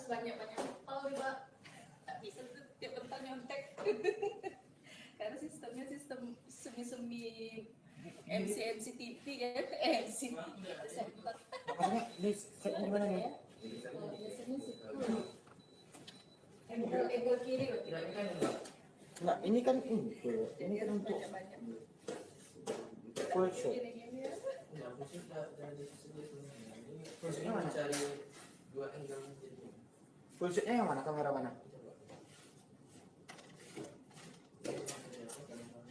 banyak-banyak kalau juga nggak bisa tuh tiap bentar nyontek. Karena sistemnya sistem semi-semi MC TV ya, MC center. Makanya di gimana nih? Biasanya situ. Angle kiri loh. Enggak, ini kan untuk Banyak. full shot. Gini-gini ya. Full shotnya mana? Cari dua angle. Full shotnya yang mana? Kamera mana?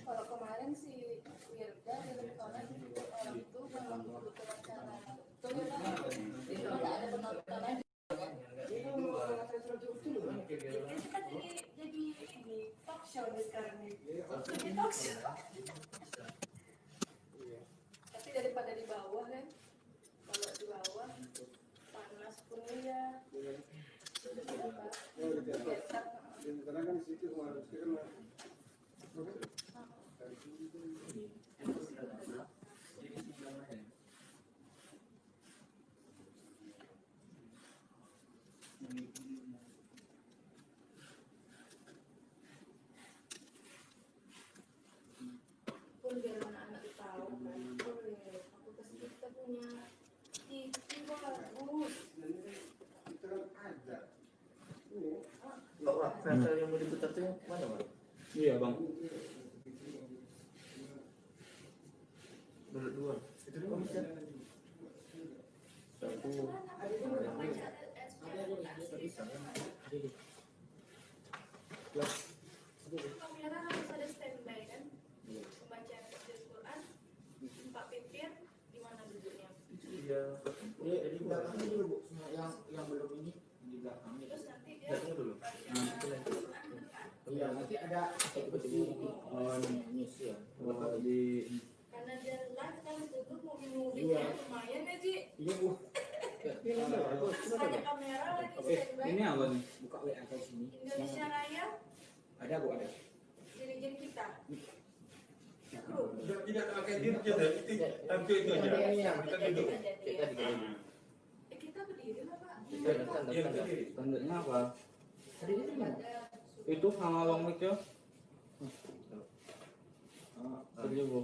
Kalau kemarin si Wirda direktoran orang itu memang kebetulan cara itu nggak ada penonton aja. Itu kan jadi ini talk show nih sekarang nih. Jadi talk show. Tapi daripada di bawah kan, kalau di bawah panas pun ya. Karena kan di situ harus kan pun biar anak-anak tahu kan, aku kasih kita punya TV bagus. itu kan ada. Pak, filter yang mau diputar tuh yang mana, Bang? Iya, Bang. Dua. Itu kok bisa? Satu. Kamera harus ada standby kan? Pembacaan tafsir Quran, Pak Pipir di mana duduknya? Iya. Di belakang dulu, Bu. Yang belum ini di belakang. Terus nanti dia Datang dulu. Iya, nanti ada seperti ini sih ya. Di karena dia live kan duduk mobil-mobilnya lumayan ya Ji. iya, Bu. Terus ada kamera lagi standby. Ini apa nih? Buka WA ke sini. Indonesia Raya, Ada, Bu, ada. dirijen kita. Tidak pakai dirjen ya, itu tampil itu aja. Kita duduk. Kita di dalam. Kita berdiri lah Pak. Kita datang. Tandanya apa? Ada Itu sama Bang Mik ya? Tadi, Bu.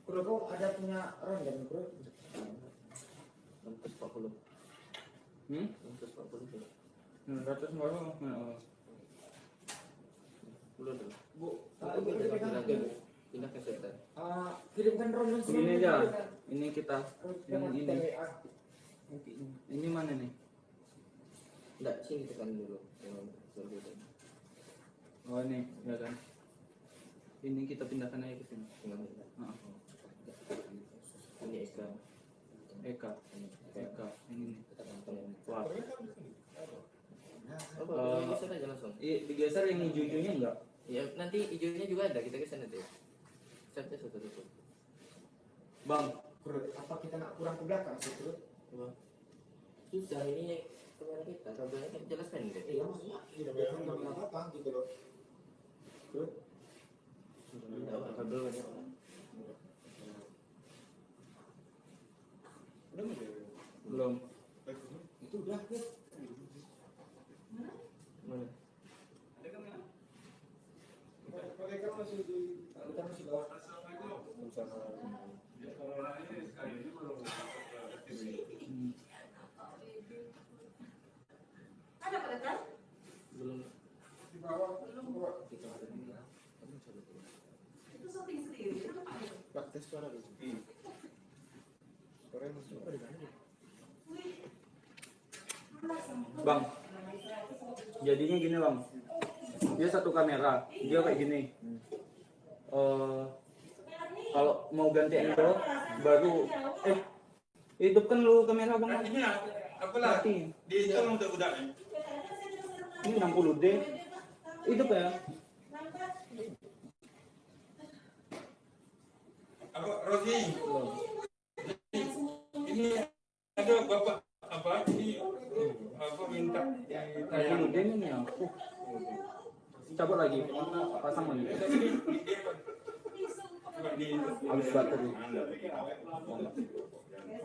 Kalau kau ada punya rendang, Bro? 140. 140. 100 baru. Belum tuh. Bu, Pindah ke center. kirimkan rendang Ini aja. Ini kita. Yang ini. Nanti ini. Ini mana nih? Enggak, sini tekan dulu. Oh ini, ya kan. Ini kita pindahkan aja ke sini. Nah, Ini Eka. Eka. Ini nih. Wah. Bisa aja langsung. Digeser yang hijau-hijaunya enggak? Ya, nanti hijaunya juga ada. Kita ke sana deh. Saja satu. Bang, Apa kita nak kurang ke belakang sih, Bro? Susah ini kamera kita. Kabelnya kan jelas kan gitu. Iya, maksudnya tidak biasa nggak apa-apa gitu loh. Bro, Kabel kan. Udah nggak ada? belum. itu udah, Bro. Mana? Pakai kan masih di Kita masih bawa. Ada pada kan? Belum. di bawah. Kita ada di mana? Itu syuting sendiri. Itu apa? Praktek suara dulu. Suaranya masuk. Bang. Jadinya gini, Bang. Dia satu kamera, dia kayak gini. Kalau mau ganti angle baru hidupkan lu kamera, Bang. Ini apalah? Mati. Di itu udah nih. Ini 60D. Hidup ya. Apa Rosi? Ini ada bapak apa ini apa minta ditayang. 60D ini ya. Cabut lagi. Pasang lagi. Di Habis baterai.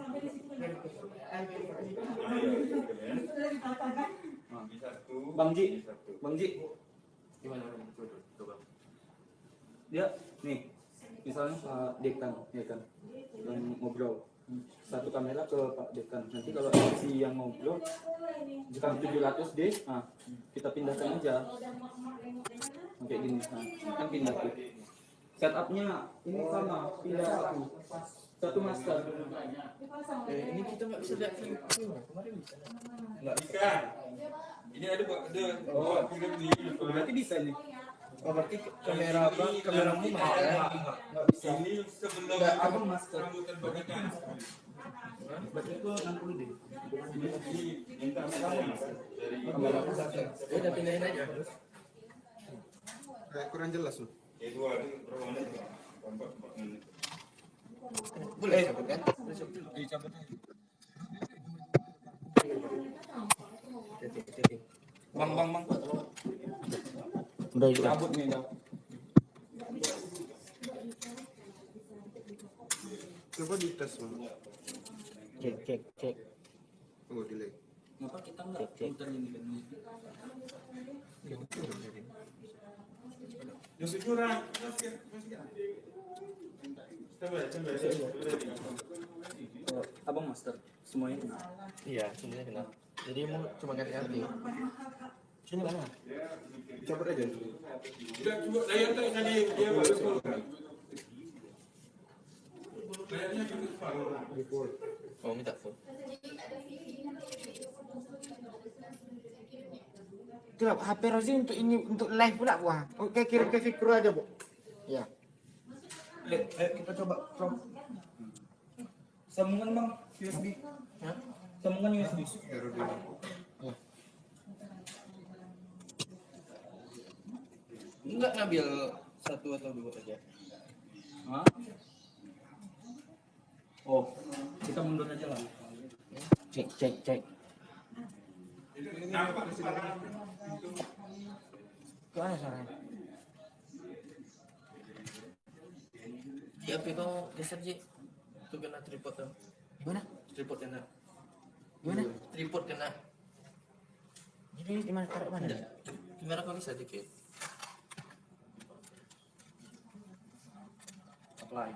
Sampai di situ. Bang Ji, Bang Ji, Gimana? Coba. dia nih, misalnya Pak Dekan, ya kan, yang ngobrol. Satu kamera ke Pak Dekan. Nanti kalau si yang ngobrol, jika 700D, nah, kita pindahkan aja. Kayak gini, nah, kan pindah tuh. Setupnya ini sama, pindah satu master. Ini kita nggak bisa lihat film kemarin bisa. Nggak Bisa. Ini ada film di. berarti bisa nih. Oh, berarti kamera apa? Kameramu mahal ya? Nggak bisa. Ini sebelum Nggak, abang master. sambutan pernikahan. Berarti itu 60 deh. Ini minta dari Kamera aku satu. Ya udah pindahin aja. Kurang jelas loh. itu ada berapa menit? 4 menit. Boleh cabut kan? Dicabut aja. Bang. Udah itu. Cabut nih dah. Coba dites Bang. Cek. Oh, delay. Kenapa kita nggak muter ini kan? Yusuf curang. Coba. Abang master semuanya. Iya, sebenarnya kenal. Jadi mau cuma ganti-ganti. Sini mana? Coba aja. Tidak coba layar tadi dia baru full kan. Layarnya full. Oh, minta full. Itulah HP Rozi untuk ini untuk live pula buah. Oke, kirim ke Fikru aja, Bu. Ya. Ayo kita coba. Sambungan bang USB. Hah? Sambungan USB. Enggak ngambil satu atau dua aja. Hah? Oh, kita mundur aja lah. Cek. Nampak Ke mana suaranya? Di HP kau geser Ji. Itu kena tripod tuh. Gimana? Tripod kena. Gimana? Tripod kena. Jadi gimana taruh mana? Ada. Kamera kau bisa dikit. Apply.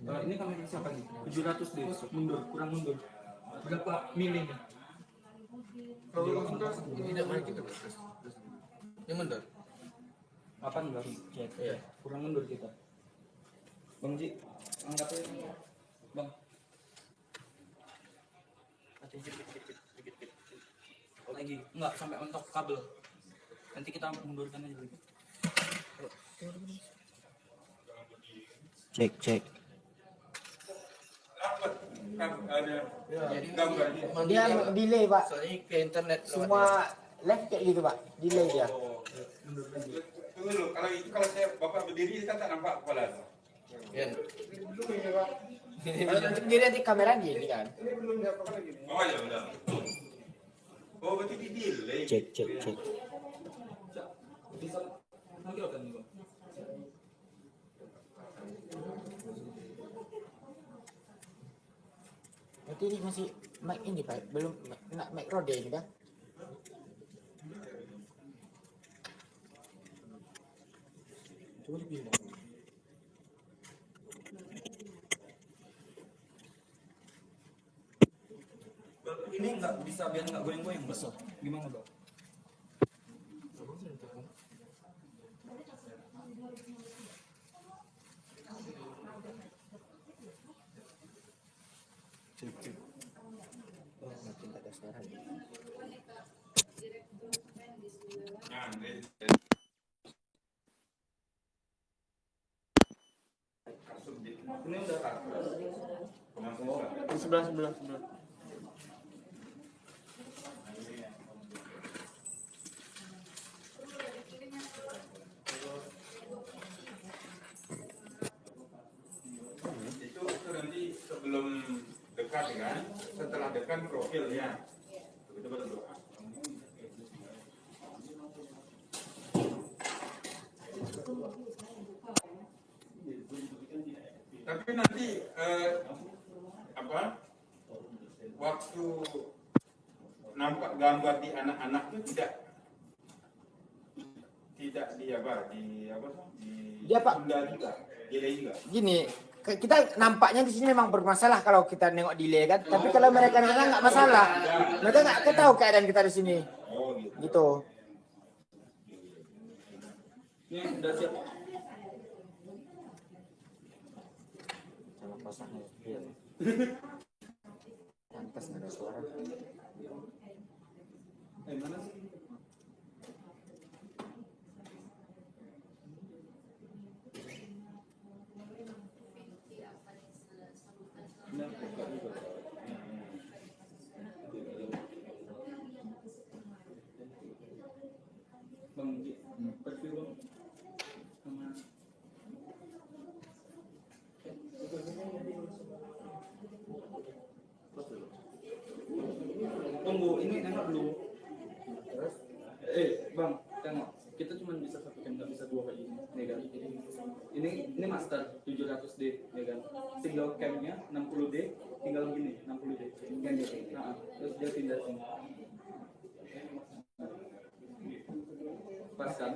Ini kamera siapa nih? 700 deh. Mundur, kurang mundur. Berapa mili nih? Ini tidak main kita terus. Ini mundur. 18. Iya. Kurang mundur kita. Bang Ji, angkat aja. Bang. Lagi, enggak sampai mentok kabel. Nanti kita mundurkan aja lagi. Cek. ada Jadi gambarnya. Dia delay, Pak. soalnya ke internet Semua live kayak gitu, Pak. Delay dia. Tunggu dulu, kalau saya bapak berdiri kan tak nampak kepala. ya. Kalau untuk diri nanti kamera gini kan. Oh ya udah. Oh berarti di delay. Cek. Bisa nanti akan nih bang. Berarti ini masih mic ini, Pak. Belum nak mic Rode ini kan. Coba dipindah. Ini nggak bisa biar nggak goyang-goyang bang. Gimana bang? Cek. Oh, makin tak ada suara. Nah, Ini udah tak. Sebelah. itu nanti sebelum dekat kan, setelah dekat profilnya. Betul betul. Tapi nanti waktu nampak gambar di anak-anak itu tidak di apa di Dia, Pak. tunda juga, delay juga. Gini, kita nampaknya di sini memang bermasalah kalau kita nengok delay kan. Tapi kalau mereka nggak masalah. Mereka nggak tahu keadaan kita di sini. Oh gitu. Gitu. Ini udah siap. Coba pasangnya. Pantas nggak ada suara. Mana sih? Nah, buka juga. Bang, perfil bang. Sama. Tunggu, ini nengok dulu. Bang, tengok. Kita cuma bisa satu cam, nggak bisa dua kayak gini, ya kan? Ini master 700D, ya kan? Single camnya 60D, tinggal gini 60D. Nah, terus dia pindah sini. Pas kan?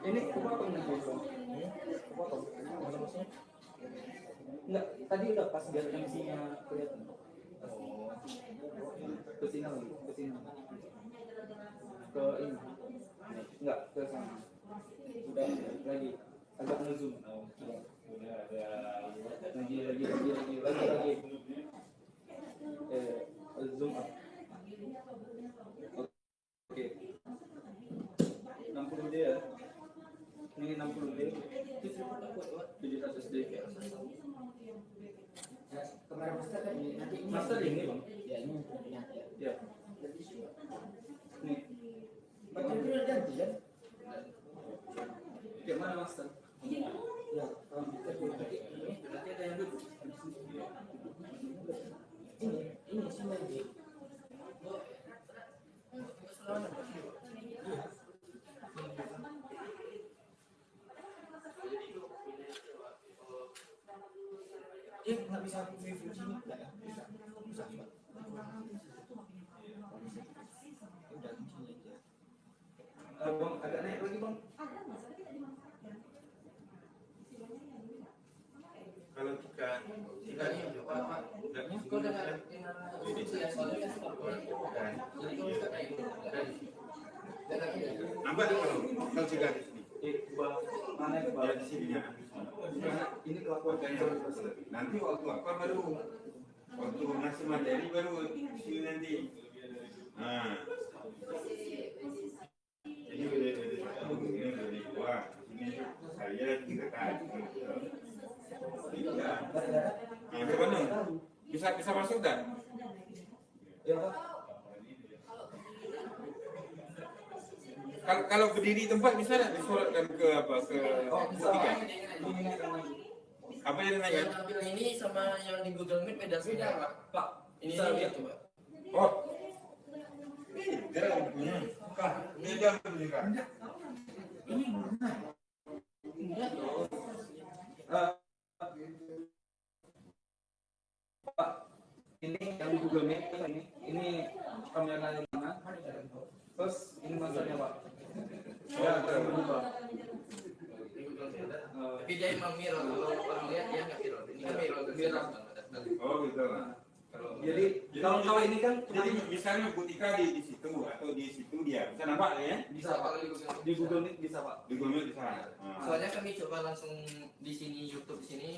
Ini kepotong nih, Bang. Kepotong. Enggak, tadi udah pas biar MC-nya kelihatan. Ke sini lagi, ke sini. Ke ini. Enggak, ke sana. Udah lagi. Agak ngezoom. Lagi. Zoom up. Oke. 60D ya. Ini 60D. 700D. Kemarin master kan ini nanti Master ini bang. ya ini punya ya. Ya. Nih. Bapak udah ganti kan? Kayak mana master? Ya, kalau kita berarti ada yang duduk. Ini sama di. Dia nggak bisa review sini nggak ya? Bisa. Udah di sini aja. Bang, agak naik lagi bang. Kalau jika Kau dengar nampak kalau jika di sini, Bang, mana ya bang? di sini ya. Ini kelakuan kayak Nanti waktu apa baru waktu ngasih materi baru sini nanti. Nah, ini udah di dua, ini saya juga kan. Nah, gimana? Bisa masuk dan? ya bang. Kalau berdiri tempat bisa nggak disolatkan ke apa ke tiga? Apa yang yang nanya? tampilan ini sama yang di Google Meet beda semua, Pak. Pak, Ini bisa lihat lihat tuh, Pak. Oh, beda punya. Ini mana? Pak, ini yang Google Meet ini kamera di mana? Terus ini masternya Pak. Ya, terbuka. Tapi dia emang mirror, kalau orang lihat dia nggak mirror. Ini kan mirror ke mirror. Oh gitu. Jadi kalau ini kan Jadi misalnya Butika di situ atau di situ dia bisa nampak ya? bisa Pak. Di Google Meet bisa Pak. Di Google di sana. Soalnya kami coba langsung di sini YouTube di sini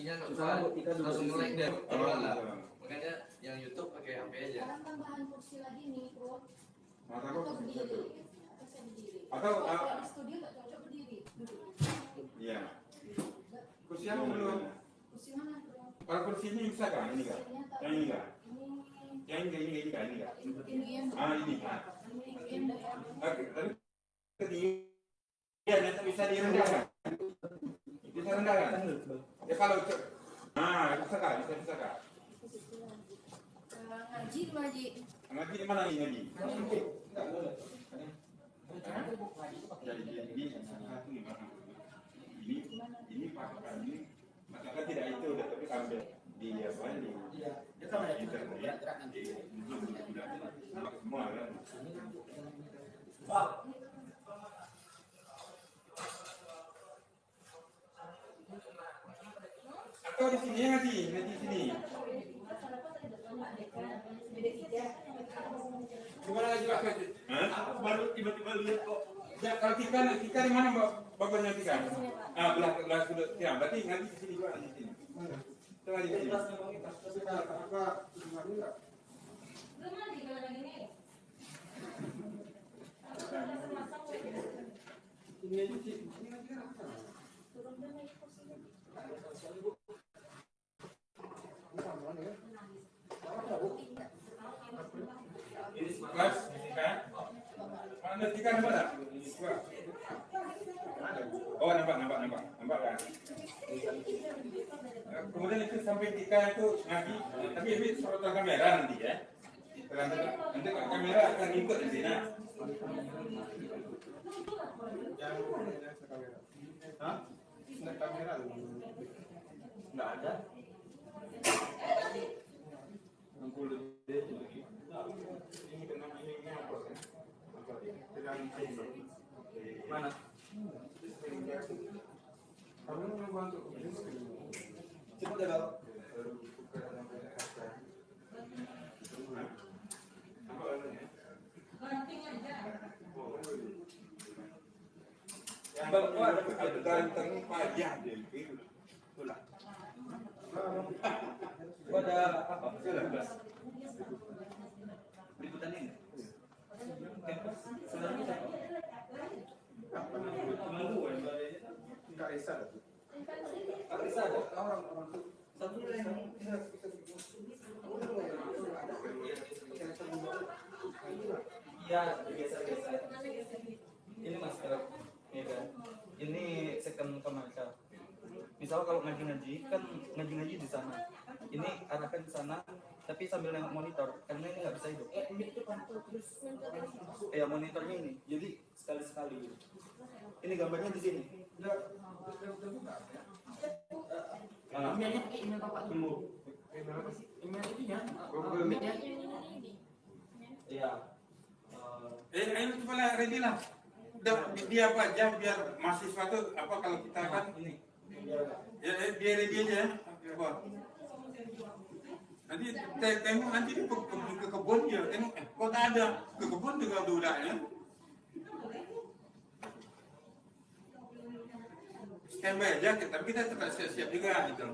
nggak Misalnya usah kita duduk langsung di sini. nge-lag deh. Oh, gitu. Makanya yang YouTube pakai HP aja. Sekarang tambahan kursi lagi nih, Bro. Mata Atau kok berdiri. satu. Bisa berdiri. Atau Kalau di studio nggak cocok berdiri. Duduk. Iya. Kursi yang belum. Kursi mana, Bro? Kalau kursi ini bisa kan? Ini kan? Yang ini kan? Yang ini kan? Ini kan? Ini yang Ah ini kan? ini ya. Oke, tapi ketinggian nanti bisa direndahkan. Bisa rendahkan. Ya kalau bisa kak, bisa kak. Ngaji, Maji. Ngaji di mana nih ngaji? Jadi satu gimana? Ini pakai ini, masalah tidak itu udah tapi ambil. di apa di Iya, dia kan ada internet ya, gerak nanti. semua kan. Atau di sini ngaji sini. Gimana lagi Pak? Baru tiba-tiba lihat kok. Ya, kalau Tika di mana bapaknya Tika? Belah sudah. Ya, berarti nanti di sini juga di sini. Coba di sini. Kelas Tika. Mana Tika nampak tak? Oh, nampak kan? Kemudian itu sampai Tika itu ngaji, tapi ini sorotan kamera nanti ya. Nanti kamera akan ikut di sini. Hah? Kamera? Nggak ada. Mana? Cepat ya, Bang. Ada ganteng payah dia. Itulah. Ada apa? Liputan ini. Saudara kita. Kak Risa. Kak Risa ada Orang tuh. satu Iya, biasa. Ini Mas, ya kan? Ini second commercial. Misal kalau ngaji kan ngaji di sana. Ini arahkan ke sana, tapi sambil nengok monitor karena ini nggak bisa hidup. Ya monitornya ini, jadi sekali-sekali. Ini gambarnya di sini. Emailnya pakai email bapak dulu. Email itu ya. Iya. Ayo coba ready lah. Dia apa aja biar mahasiswa tuh apa kalau kita kan ini. Ya biar ready aja. Apa? Nanti tengok nanti pergi ke kebun dia tengok kok tak ada ke kebun juga udah ya. Standby aja tapi kita tetap siap-siap juga gitu.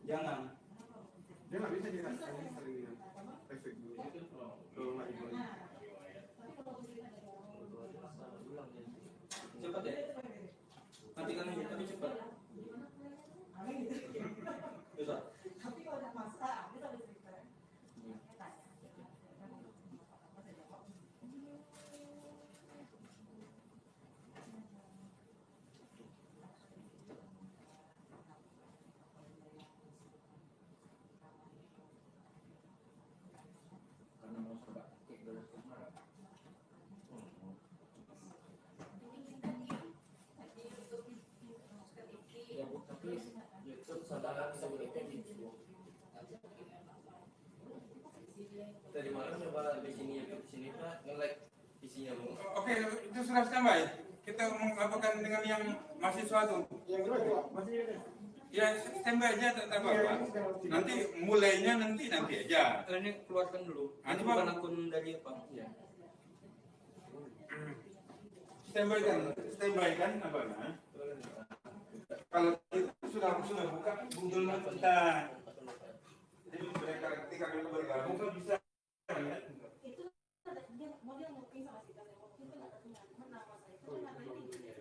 Jangan. Dia nggak bisa dirasakan sering efek dulu. Kalau nggak itu. Cepat ya. Nanti kan ini tapi cepat. Bisa. Saudara bisa begitu gitu. Dari mana coba di sini Pak nge-like isinya Bu. Oke, itu sudah standby. Kita mengapakan dengan yang mahasiswa tuh. Yang kedua masih ada. Ya, standby aja tak apa-apa. Nanti mulainya nanti aja. Ini keluarkan dulu. Ah, Ini coba. bukan akun dari apa? Ya. Standby kan abangnya. Kalau kita sudah buka Google kita. Jadi mereka ketika kita bergabung kan bisa. Ya. Itu dia model mau pisah sih kan waktu itu nggak tahu nama saya itu nama ini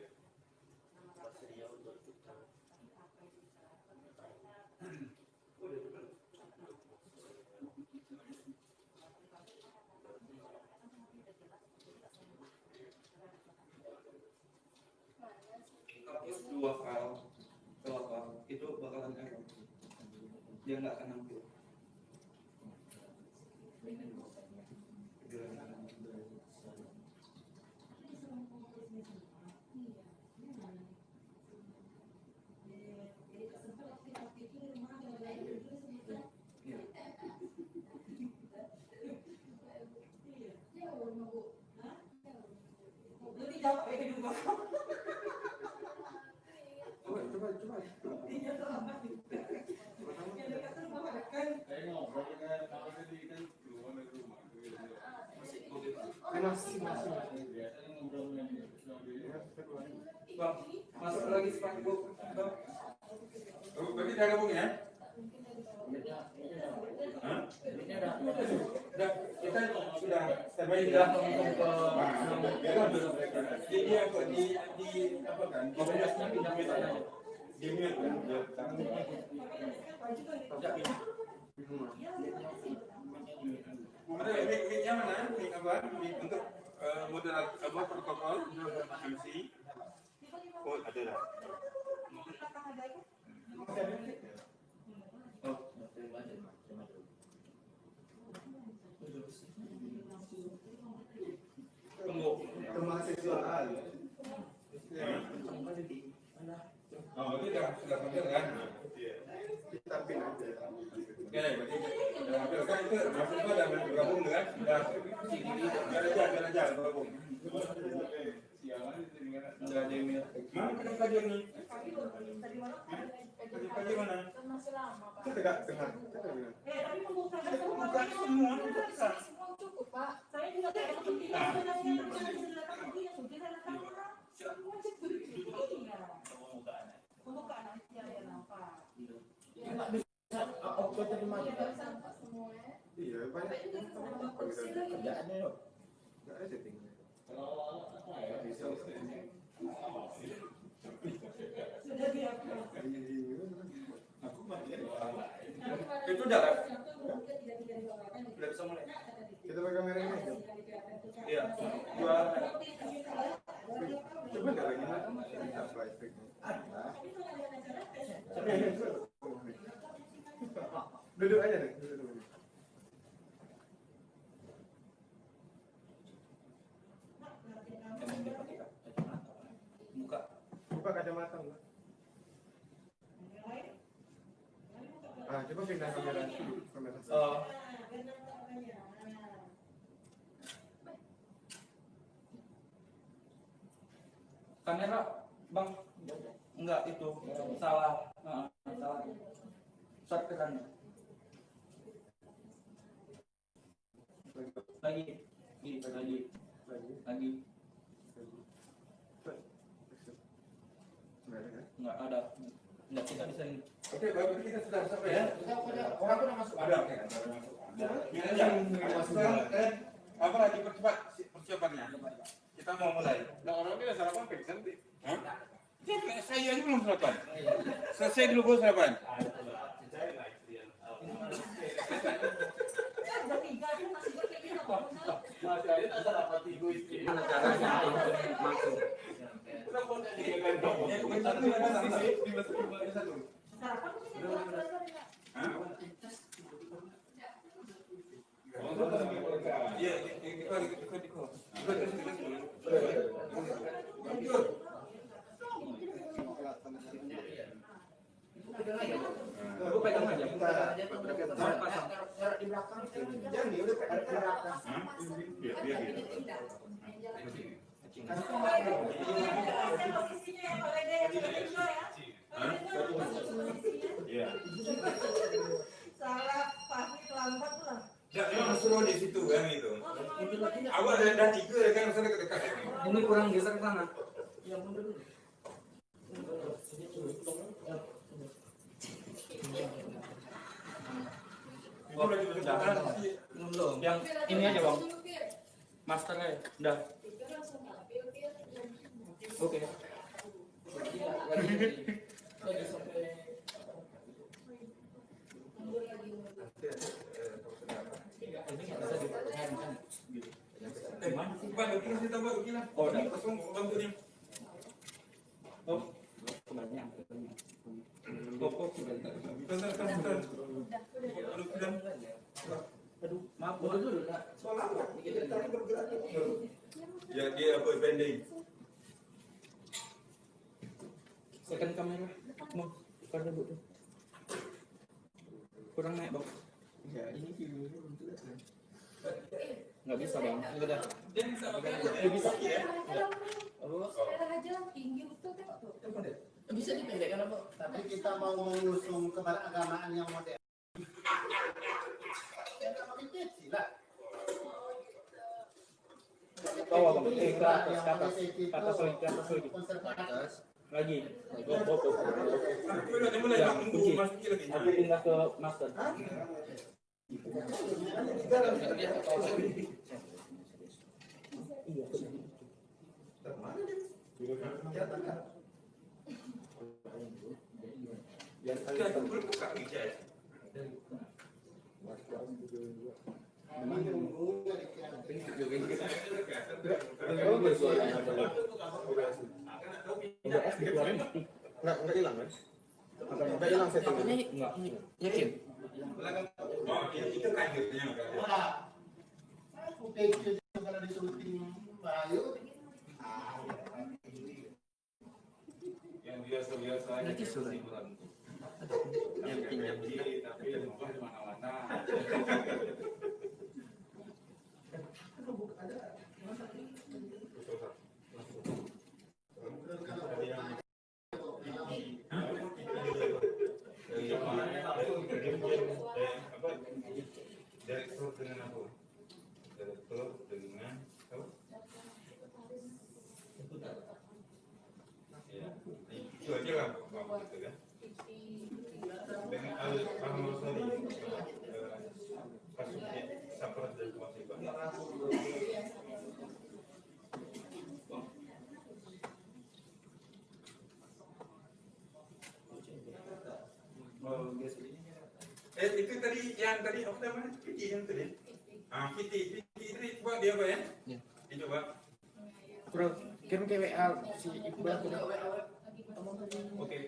Hapus 2 file ke lokal itu bakalan error. Dia nggak akan nampil. Bang, masuk lagi SpongeBob. Bang. Oh, berarti udah gabung ya? Hah? Udah, kita sudah standby Sudah ya. langsung ke Di apa di apa kan? mobilitasnya pindah ke sana. Di mute kan? Ada mic-nya mana? Mic apa? Mic untuk moderator apa protokol MC. Oh, ada lah. Tunggu. Kemahasiswaan. Oh, berarti sudah tampil kan? Kita pin aja. Oke, berarti sudah tampil kan itu mahasiswa sudah bergabung dengan sudah biar aja bergabung. Nggak ada email. Mana kita kajian nih? Kajian mana? masih lama Pak. Kita tegak tengah. Tapi pembukaan Buka semua, bisa. semua cukup Pak. Saya juga kayak semua pembukaan aja ya Pak. Nggak bisa auto terima. Iya, banyak. Kerjaannya loh. Nggak ada settingnya. Bisa. Itu udah kan? Udah bisa mulai. Kita pakai kamera ini aja. Iya. Dua. Coba nggak lagi nak? Apa efeknya? Ada. Duduk aja deh. Duduk dulu. Emang dia pakai kacamata. Buka. Buka kacamata enggak? Ah, coba pindah kamera dulu. Kamera. Kamera, bang, enggak itu salah, salah. Shot ke sana. Lagi, lagi. Nggak ada kan? Enggak ada. Enggak, kita bisa ini. Oke, berarti kita sudah sampai ya. Orang tuh udah masuk. Ada, oke. Apa lagi percepat persiapannya? Kita mau mulai. Nah, orang ini udah sarapan pingsan sih. Hah? Saya aja belum sarapan. Selesai dulu bos sarapan. Gimana caranya masuk? Iya, Aku pegang aja. Taruh di belakang. Jangan dia udah kayak di belakang. biar. Posisinya ya Pak Lede, ya. di situ kan itu. Awal ada 3 ya kan sana dekat. Ini kurang geser ke sana. Yang mundur dulu. Itu lagi berjalan. Belum. Yang ini aja bang, masternya udah. Oke. Lagi sampai Bantu kita tambah gila. Oh, udah. Kosong bantu nih. Oh, kembalinya. Oh, Bentar. aduh, maaf mundur bang. dulu nak. Soal apa? Kita tadi bergerak. Ya dia apa pending. Second kamera, mau pada dulu. Kurang naik bang. Ya, ini videonya belum kelihatan. Nggak bisa bang. Udah. Dia bisa pakai bisa. Oh, aja tinggi betul tengok tuh. bisa dipendekkan apa? Tapi kita mau mengusung keberagamaan yang modern. Kita makin kecil lah. Bawah bang. Ke atas, ke atas. Ke atas lagi, ke atas lagi. Konservatif. Lagi. Oh. Mulai Ya, tunggu kunci. masukin lagi. Aku pindah ke master. Iya. Kita berbuka gitu ya. Udah es dikeluarin mati. Enggak hilang kan? Enggak hilang settingannya. Enggak. Yakin? Oh, itu kan gitu ya. Wah, aku pikir kalau diturutin Bayu, Yang biasa-biasa aja. Nanti sudah. Yang janji tapi yang bukan mana-mana. Direktur dengan apa? Direktur dengan apa? Ya, itu aja lah Bang, gitu kan. Dengan Al-Masari kasusnya Saprat dan Kewajiban. Itu tadi yang tadi apa namanya? Piti yang tadi. Piti tadi coba dia apa ya? Ya. Dicoba. Kurang kirim ke WA si Iqbal tuh. Oke.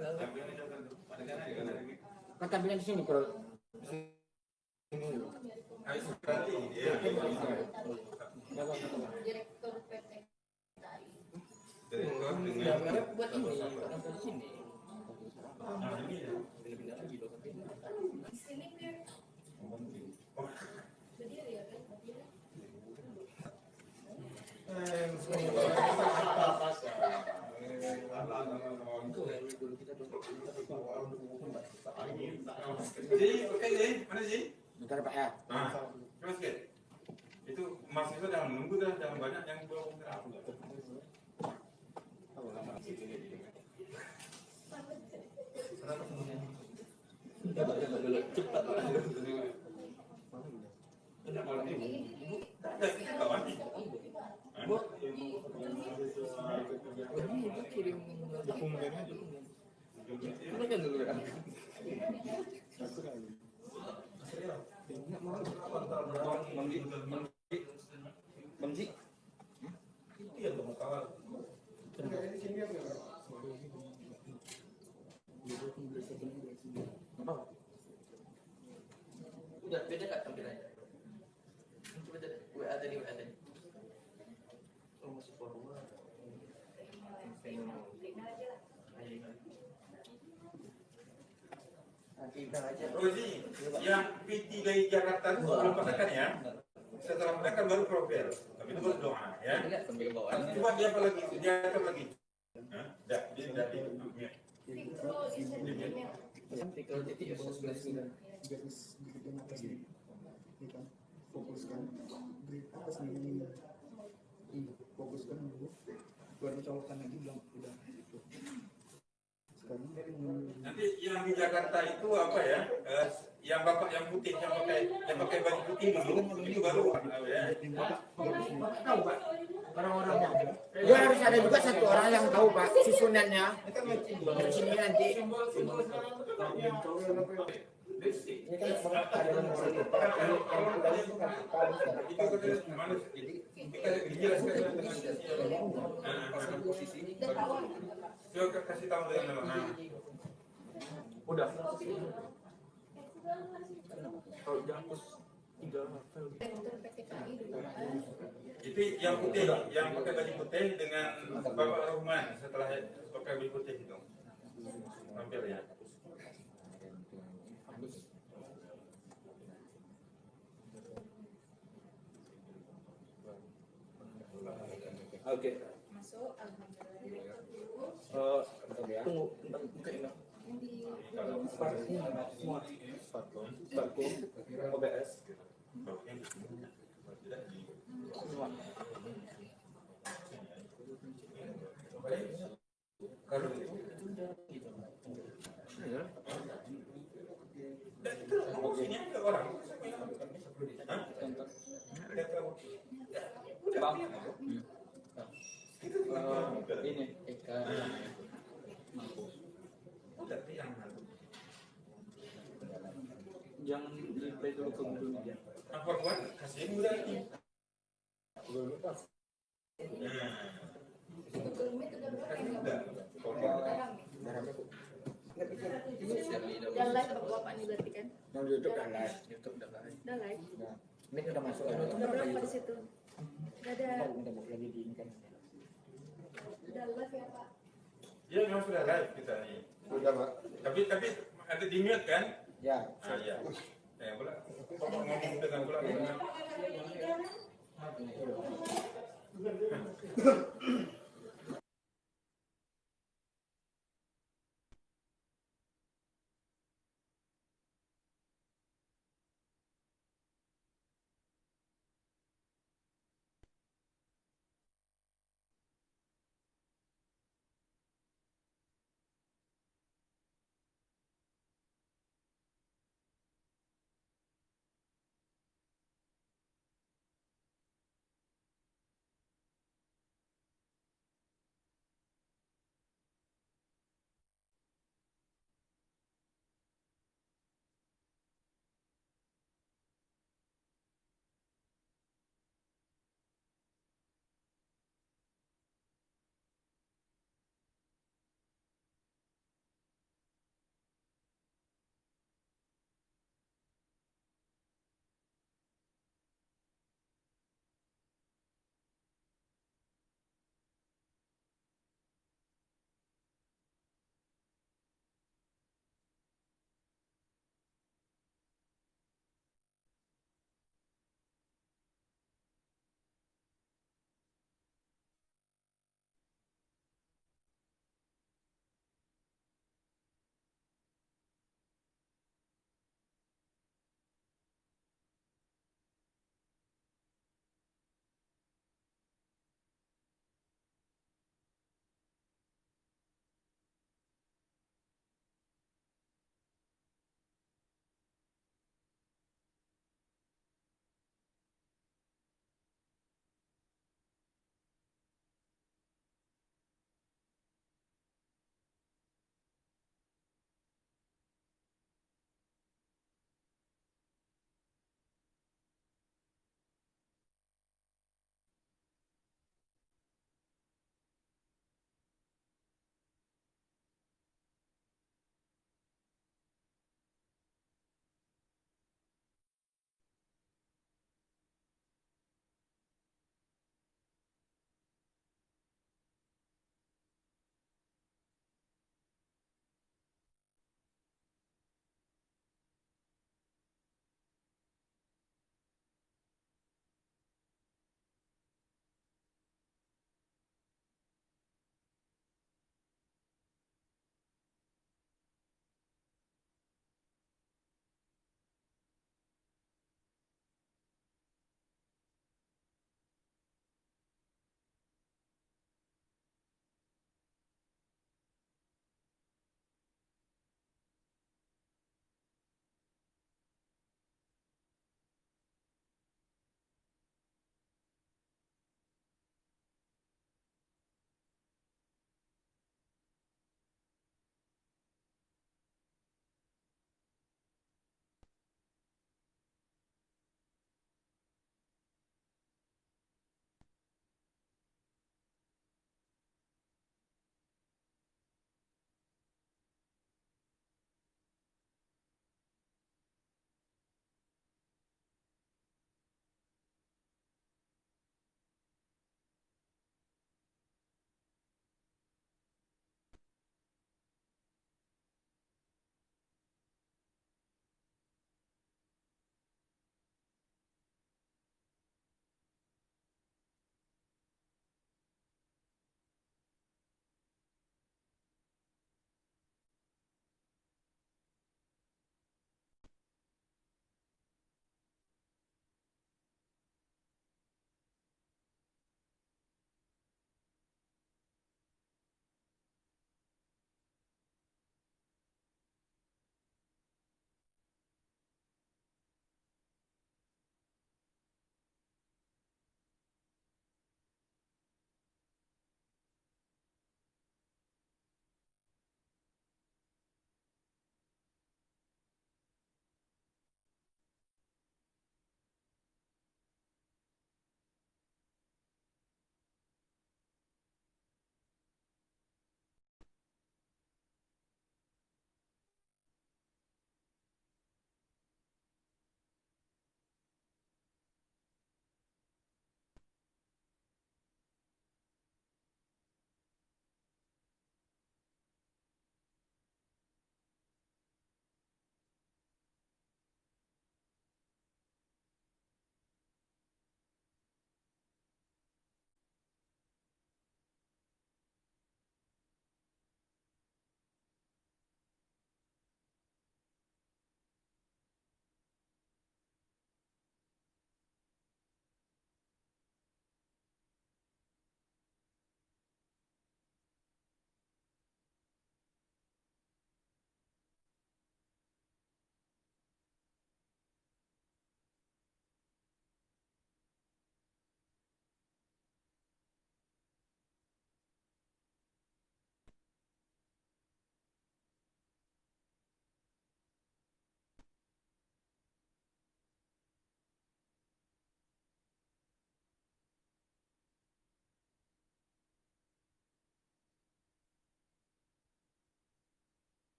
Ambil aja kan. Ada lagi. Kan tampilnya di sini kalau Ayo berarti dia. Direktur PT KAI. Direktur dengan Kamera buat ini, orang di sini. ini ya. Pindah lagi dong. Di sini dia berdiri ya kan? Dulu kita Jadi oke jadi mana sih? bentar Pak ya. Terus ke? Itu mahasiswa jangan nunggu dah, jangan banyak yang belum terang. cepat. Bu, ini itu kirim dokumennya. Mana kan dulu kan? Bangji. Udah beda nggak tampilannya? Coba deh, WA tadi. Oh masih forward. Pindah aja. Rozi, yang PT dari Jakarta itu belum pakai ya? Setelah pakai baru profil, tapi itu baru doa ya. Enggak sampai ke bawah. Coba dia apa lagi? Dia apa lagi? Dah, dia dari Sampai ke titik 19. kesini. Iya, fokuskan dulu. Baru colokan lagi bilang udah gitu. Sekarang dari Nanti yang di Jakarta itu apa ya? Yang bapak yang putih yang pakai baju putih dulu itu baru ya. Tahu Pak, orang-orangnya. Dia harus ada juga satu orang yang tahu Pak susunannya. Dari sini nanti. Ini kan ada yang masih lupa. Yang udah itu kan Itu kan mana? Kita dijelaskan dengan posisi Udah tahu. coba kasih tahu dengan nama. udah. Kalau dihapus 3 level. PTKI dulu. Itu yang putih, yang pakai baju putih dengan Bapak Rohman setelah pakai baju putih itu. Hampir ya. Oke. Masuk, alhamdulillah. Tunggu, buka ini. Semua. Sparko, OBS. Semua. Kalau sini ada orang. Hah? Bang. Ini jangan di play dulu ke Google Media. Apa buat kasih udah ini. Google Meet udah berapa yang nggak? Udah live apa bapak nih berarti kan? Yang YouTube dan live. Udah live. Ini udah masuk. Udah berapa di situ? Udah ada. Udah lagi di ini kan. Udah live ya Pak? Ya memang sudah live kita nih. Udah Pak. Tapi ada di mute kan? Ya. Ah ya. Pula ngomong dengan pula.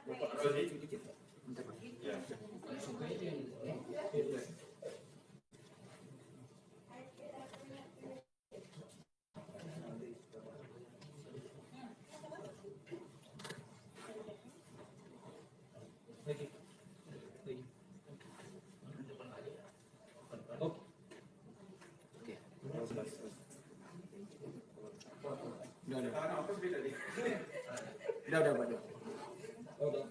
Bapak Rozi. Ya. Tangan apa beda nih? Udah, Pak. Udah.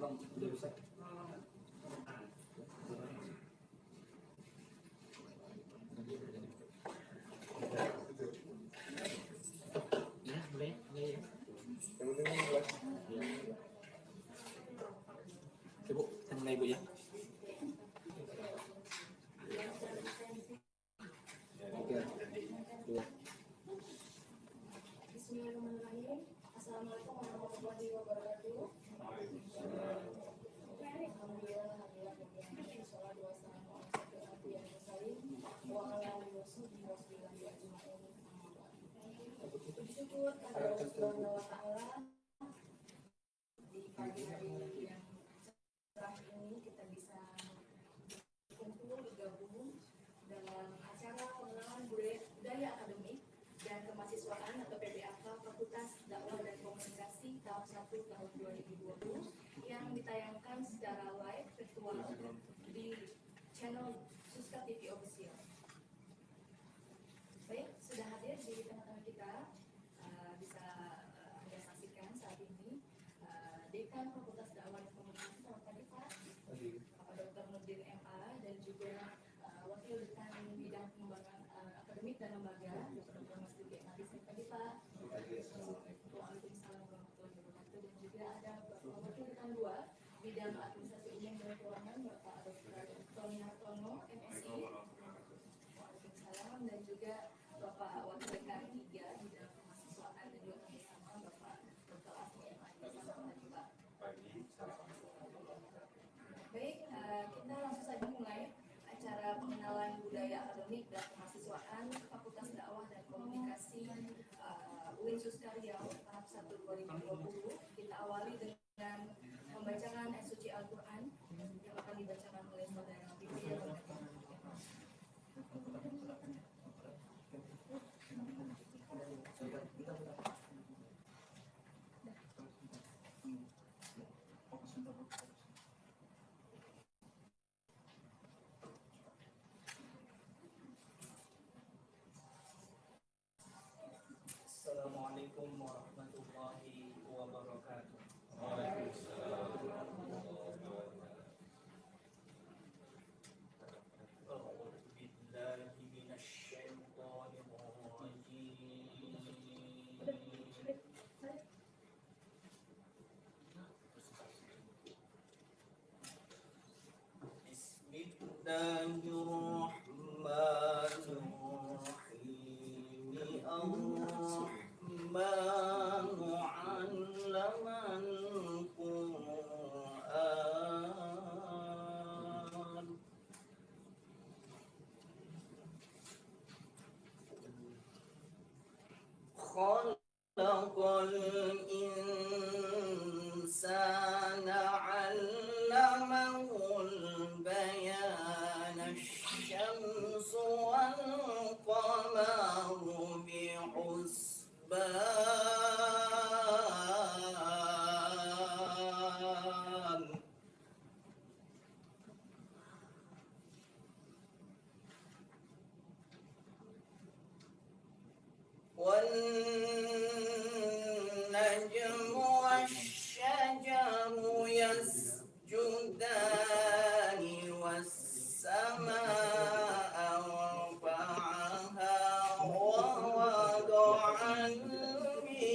Bang, udah bisa. Ya, boleh. Boleh. Ibu, kita mulai Bu ya. Bismillahirrahmanirrahim. Assalamualaikum warahmatullahi wabarakatuh. Alhamdulillah, wassalatu wassalamu ala asyrofil mursalin wa ala alihi wasahbihi ajmain. Bersyukur kepada Allah Subhanahu wa taala di pagi hari yang cerah ini kita bisa kumpul bergabung dalam acara pengenalan budaya akademik dan kemahasiswaan atau PBAK Fakultas Dakwah dan Komunikasi tahun 1 tahun 2020 yang ditayangkan secara live virtual di channel Suska TV Official. Baik, sudah hadir di tengah-tengah kita, bisa Anda saksikan saat ini Dekan Fakultas Dakwah dan Komunikasi tahun tadi Pak Dr. Nurdin MA dan juga Wakil Dekan Bidang Pengembangan Akademik dan Lembaga Dr. Mas Duki Madi tadi Pak. Waalaikumsalam warahmatullahi wabarakatuh. Dan juga ada Wakil Dekan 2 Bidang Administrasi Umum dan Keuangan Bapak Dr. Tony Hartono MSI. Waalaikumsalam. Dan juga Bapak Wakil Dekan 3 Bidang Kemahasiswaan dan juga Kerjasama Bapak Dr. Asmi MA. Tadi Pak. Baik, kita langsung saja mulai acara pengenalan budaya akademik dan kemahasiswaan Fakultas Dakwah dan Komunikasi UIN Suska Riau tahap 1 2020. Kita awali dengan pembacaan ayat suci Al-Quran yang akan dibacakan oleh saudara Bibi. Assalamualaikum warahmatullahi wabarakatuh. A'udzu billahi minasy syaithanir rajim. Bismillahirrahmanirrahim. Ar-Rahmanu 'allamal Qur'an. Khalaqal insana 'allamahul bayan. Asy-syamsu wal qamaru bihusban. والنجم والشجر يسجدان والسماء رفعها ووضع الميزان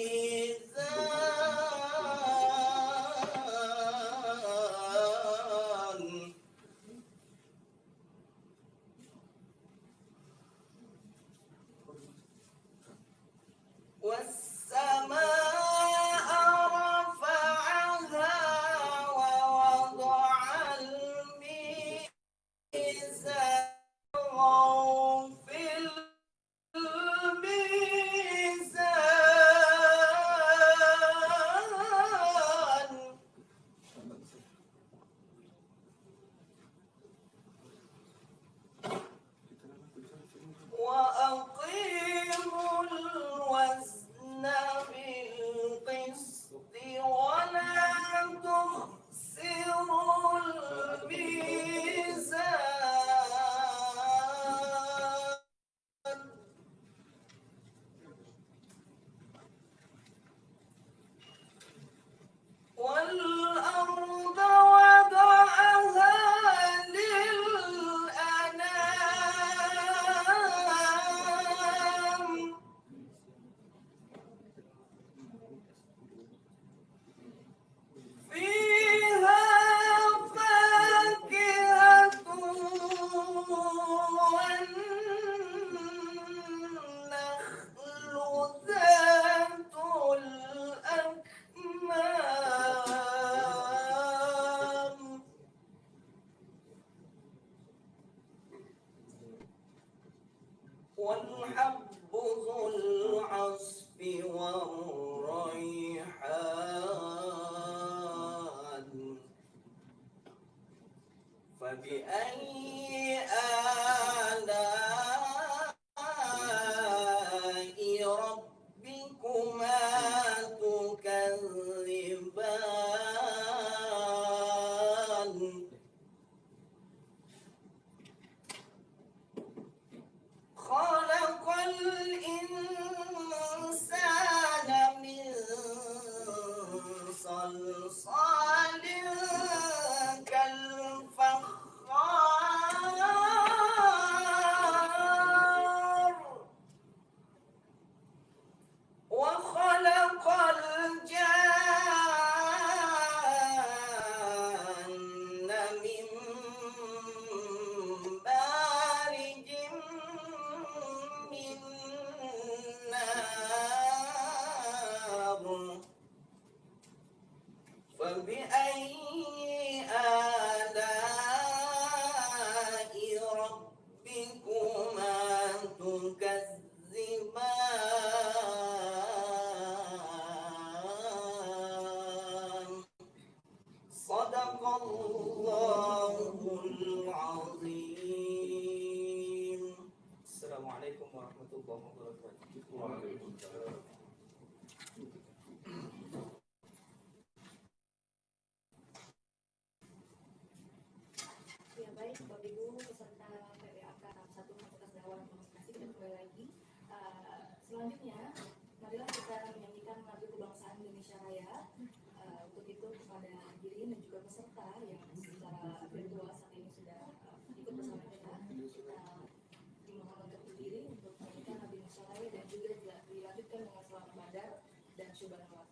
والحب ذو العصف والريحان فبأي آلاء ربكما تكذبان خلق الإنسان من صلصال كالفخار وخلق الجان من مارج من نار فبأي آلاء ربكما تكذبان صدق الله العظيم السلام عليكم ورحمة الله وبركاته. Ya baik, Bapak Ibu peserta PPAK 1 Fakultas Dakwah Komunikasi, kita kembali lagi. Selanjutnya, marilah kita menyanyikan lagu kebangsaan Indonesia Raya. Untuk itu kepada hadirin dan juga peserta yang secara virtual saat ini sudah ikut bersama kita, dimohon untuk berdiri untuk menyanyikan lagu Indonesia Raya dan juga dilanjutkan dengan Selamat Badar dan Syubhanallah.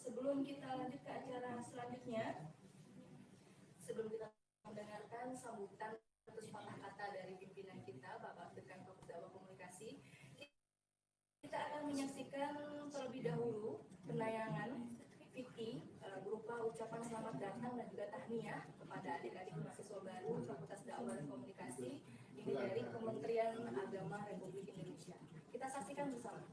Sebelum kita lanjut ke acara selanjutnya, sebelum kita mendengarkan sambutan atau sepatah kata dari pimpinan kita, Bapak Dekan Fakultas Dakwah Komunikasi, kita akan menyaksikan terlebih dahulu penayangan ucapan selamat datang dan juga tahniah kepada adik-adik mahasiswa baru Fakultas Dakwah dan Komunikasi ini dari Kementerian Agama Republik Indonesia. Kita saksikan bersama.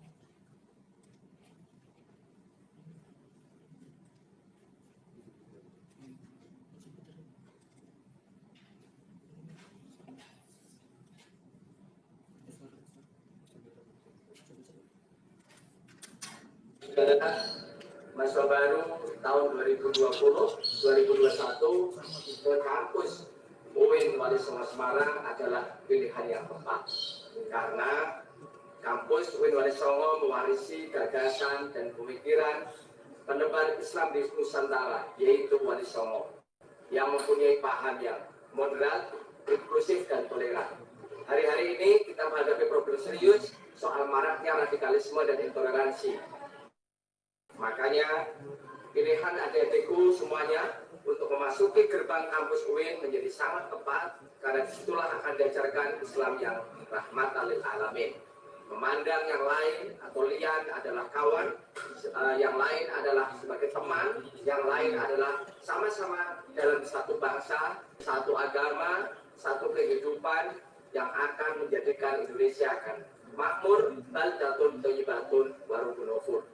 Mahasiswa baru tahun 2020-2021 ke kampus UIN Wali Songo Semarang adalah pilihan yang tepat karena kampus UIN Wali Songo mewarisi gagasan dan pemikiran penebar Islam di Nusantara, yaitu Wali Songo yang mempunyai paham yang moderat, inklusif dan toleran. Hari-hari ini kita menghadapi problem serius soal maraknya radikalisme dan intoleransi. Makanya pilihan adik-adikku semuanya untuk memasuki gerbang kampus UIN menjadi sangat tepat karena disitulah akan diajarkan Islam yang rahmatan lil alamin. Memandang yang lain atau lian adalah kawan, yang lain adalah sebagai teman, yang lain adalah sama-sama dalam satu bangsa, satu agama, satu kehidupan yang akan menjadikan Indonesia akan makmur, baldatun, thayyibatun, warubun ghafur.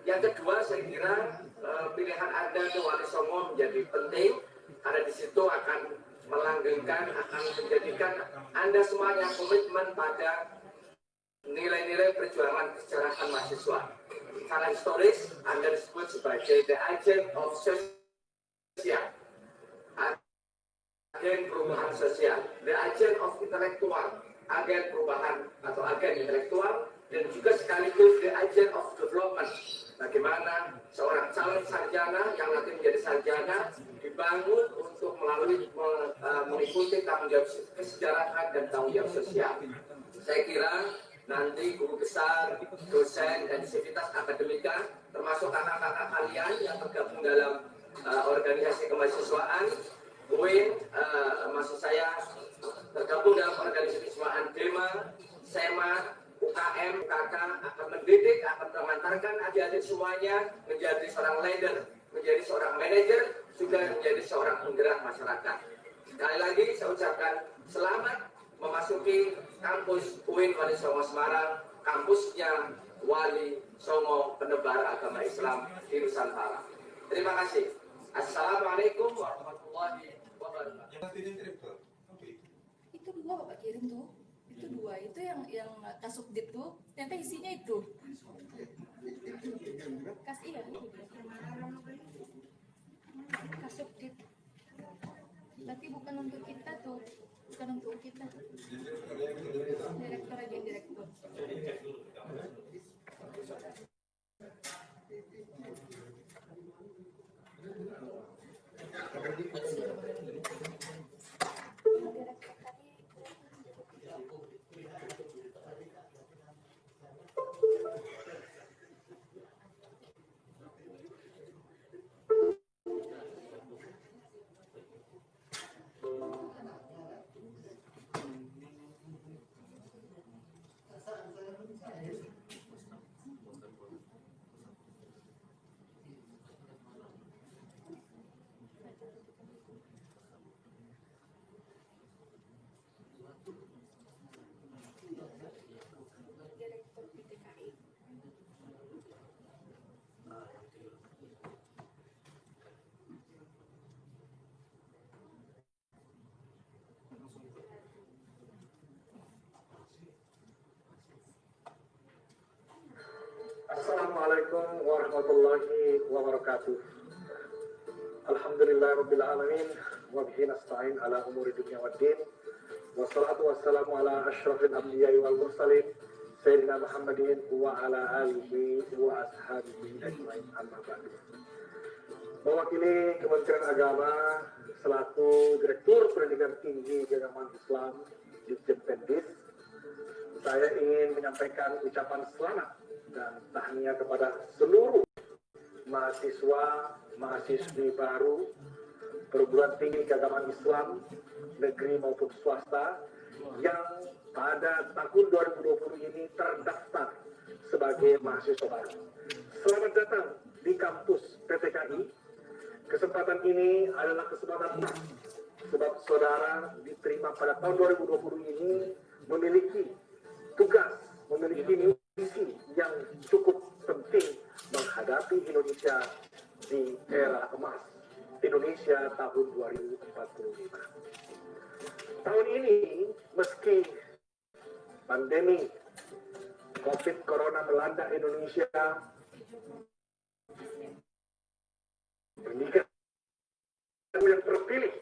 Yang kedua, saya kira pilihan Anda ke Wali Songo menjadi penting karena di situ akan melanggengkan, akan menjadikan Anda semuanya komitmen pada nilai-nilai perjuangan kesejarahan mahasiswa. Secara historis, Anda disebut sebagai the agent of social, agen perubahan sosial, the agent of intellectual, agen perubahan atau agen intelektual, dan juga sekaligus the agent of development. Bagaimana seorang calon sarjana yang nanti menjadi sarjana dibangun untuk melalui mengikuti tanggung jawab kesejarahan dan tanggung jawab sosial. Saya kira nanti guru besar, dosen, dan sivitas akademika, termasuk kakak-kakak kalian yang tergabung dalam organisasi kemahasiswaan, UIN, maksud saya tergabung dalam organisasi kemahasiswaan DEMA, SEMA, UKM, UKK akan mendidik, akan mengantarkan adik-adik semuanya menjadi seorang leader, menjadi seorang manajer, juga menjadi seorang penggerak masyarakat. Sekali lagi saya ucapkan selamat memasuki kampus UIN Wali Songo Semarang, kampusnya Wali Songo penebar agama Islam di Nusantara. Terima kasih. Assalamualaikum warahmatullahi wabarakatuh. Itu dua Bapak kirim tuh. Itu dua, itu yang kasubdit tuh, ternyata isinya itu. Iya, kasubdit. Tapi bukan untuk kita tuh, bukan untuk kita. Direktur aja, direktur. Assalamualaikum warahmatullahi wabarakatuh. Alhamdulillahirabbil alamin wa bihi nasta'in ala umuri dunya waddin. Wassalatu wassalamu ala asyrafil anbiya'i wal mursalin sayyidina Muhammadin wa ala alihi wa ashabihi ajmain. Amma ba'du. Mewakili Kementerian Agama selaku Direktur Pendidikan Tinggi Keagamaan Islam Ditjen Pendis, saya ingin menyampaikan ucapan selamat dan tahniah kepada seluruh mahasiswa, mahasiswi baru perguruan tinggi keagamaan Islam negeri maupun swasta yang pada tahun 2020 ini terdaftar sebagai mahasiswa baru. Selamat datang di kampus PTKI Kesempatan ini adalah kesempatan emas, sebab saudara diterima pada tahun 2020 ini memiliki tugas, memiliki misi yang cukup penting menghadapi Indonesia di era emas Indonesia tahun 2045. Tahun ini, meski pandemi COVID Corona melanda Indonesia, pendidikan yang terpilih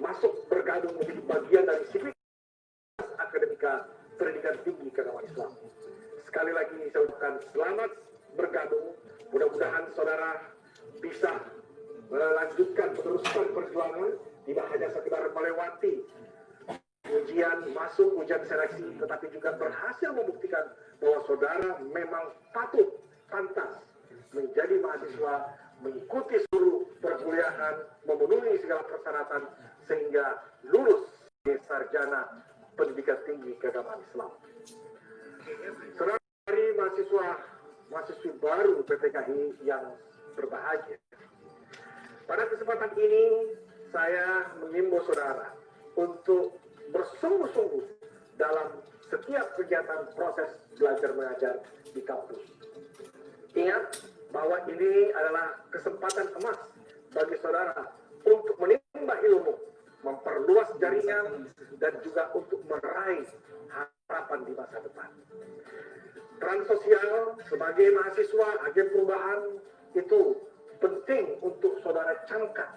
masuk bergabung menjadi bagian dari sivitas akademika pendidikan tinggi keagamaan Islam. Sekali lagi saya ucapkan selamat bergabung. Mudah-mudahan saudara bisa melanjutkan meneruskan perjuangan, tidak hanya sekedar melewati ujian masuk, ujian seleksi, tetapi juga berhasil membuktikan bahwa saudara memang patut, pantas menjadi mahasiswa, mengikuti seluruh perkuliahan, memenuhi segala persyaratan sehingga lulus sebagai sarjana pendidikan tinggi keagamaan Islam. Saudara dari mahasiswi baru PTKI yang berbahagia, pada kesempatan ini saya mengimbau saudara untuk bersungguh-sungguh dalam setiap kegiatan proses belajar mengajar di kampus. Ingat bahwa ini adalah kesempatan emas bagi saudara untuk menimba ilmu, memperluas jaringan, dan juga untuk meraih harapan di masa depan. Peran sosial sebagai mahasiswa agen perubahan itu penting untuk saudara camkan,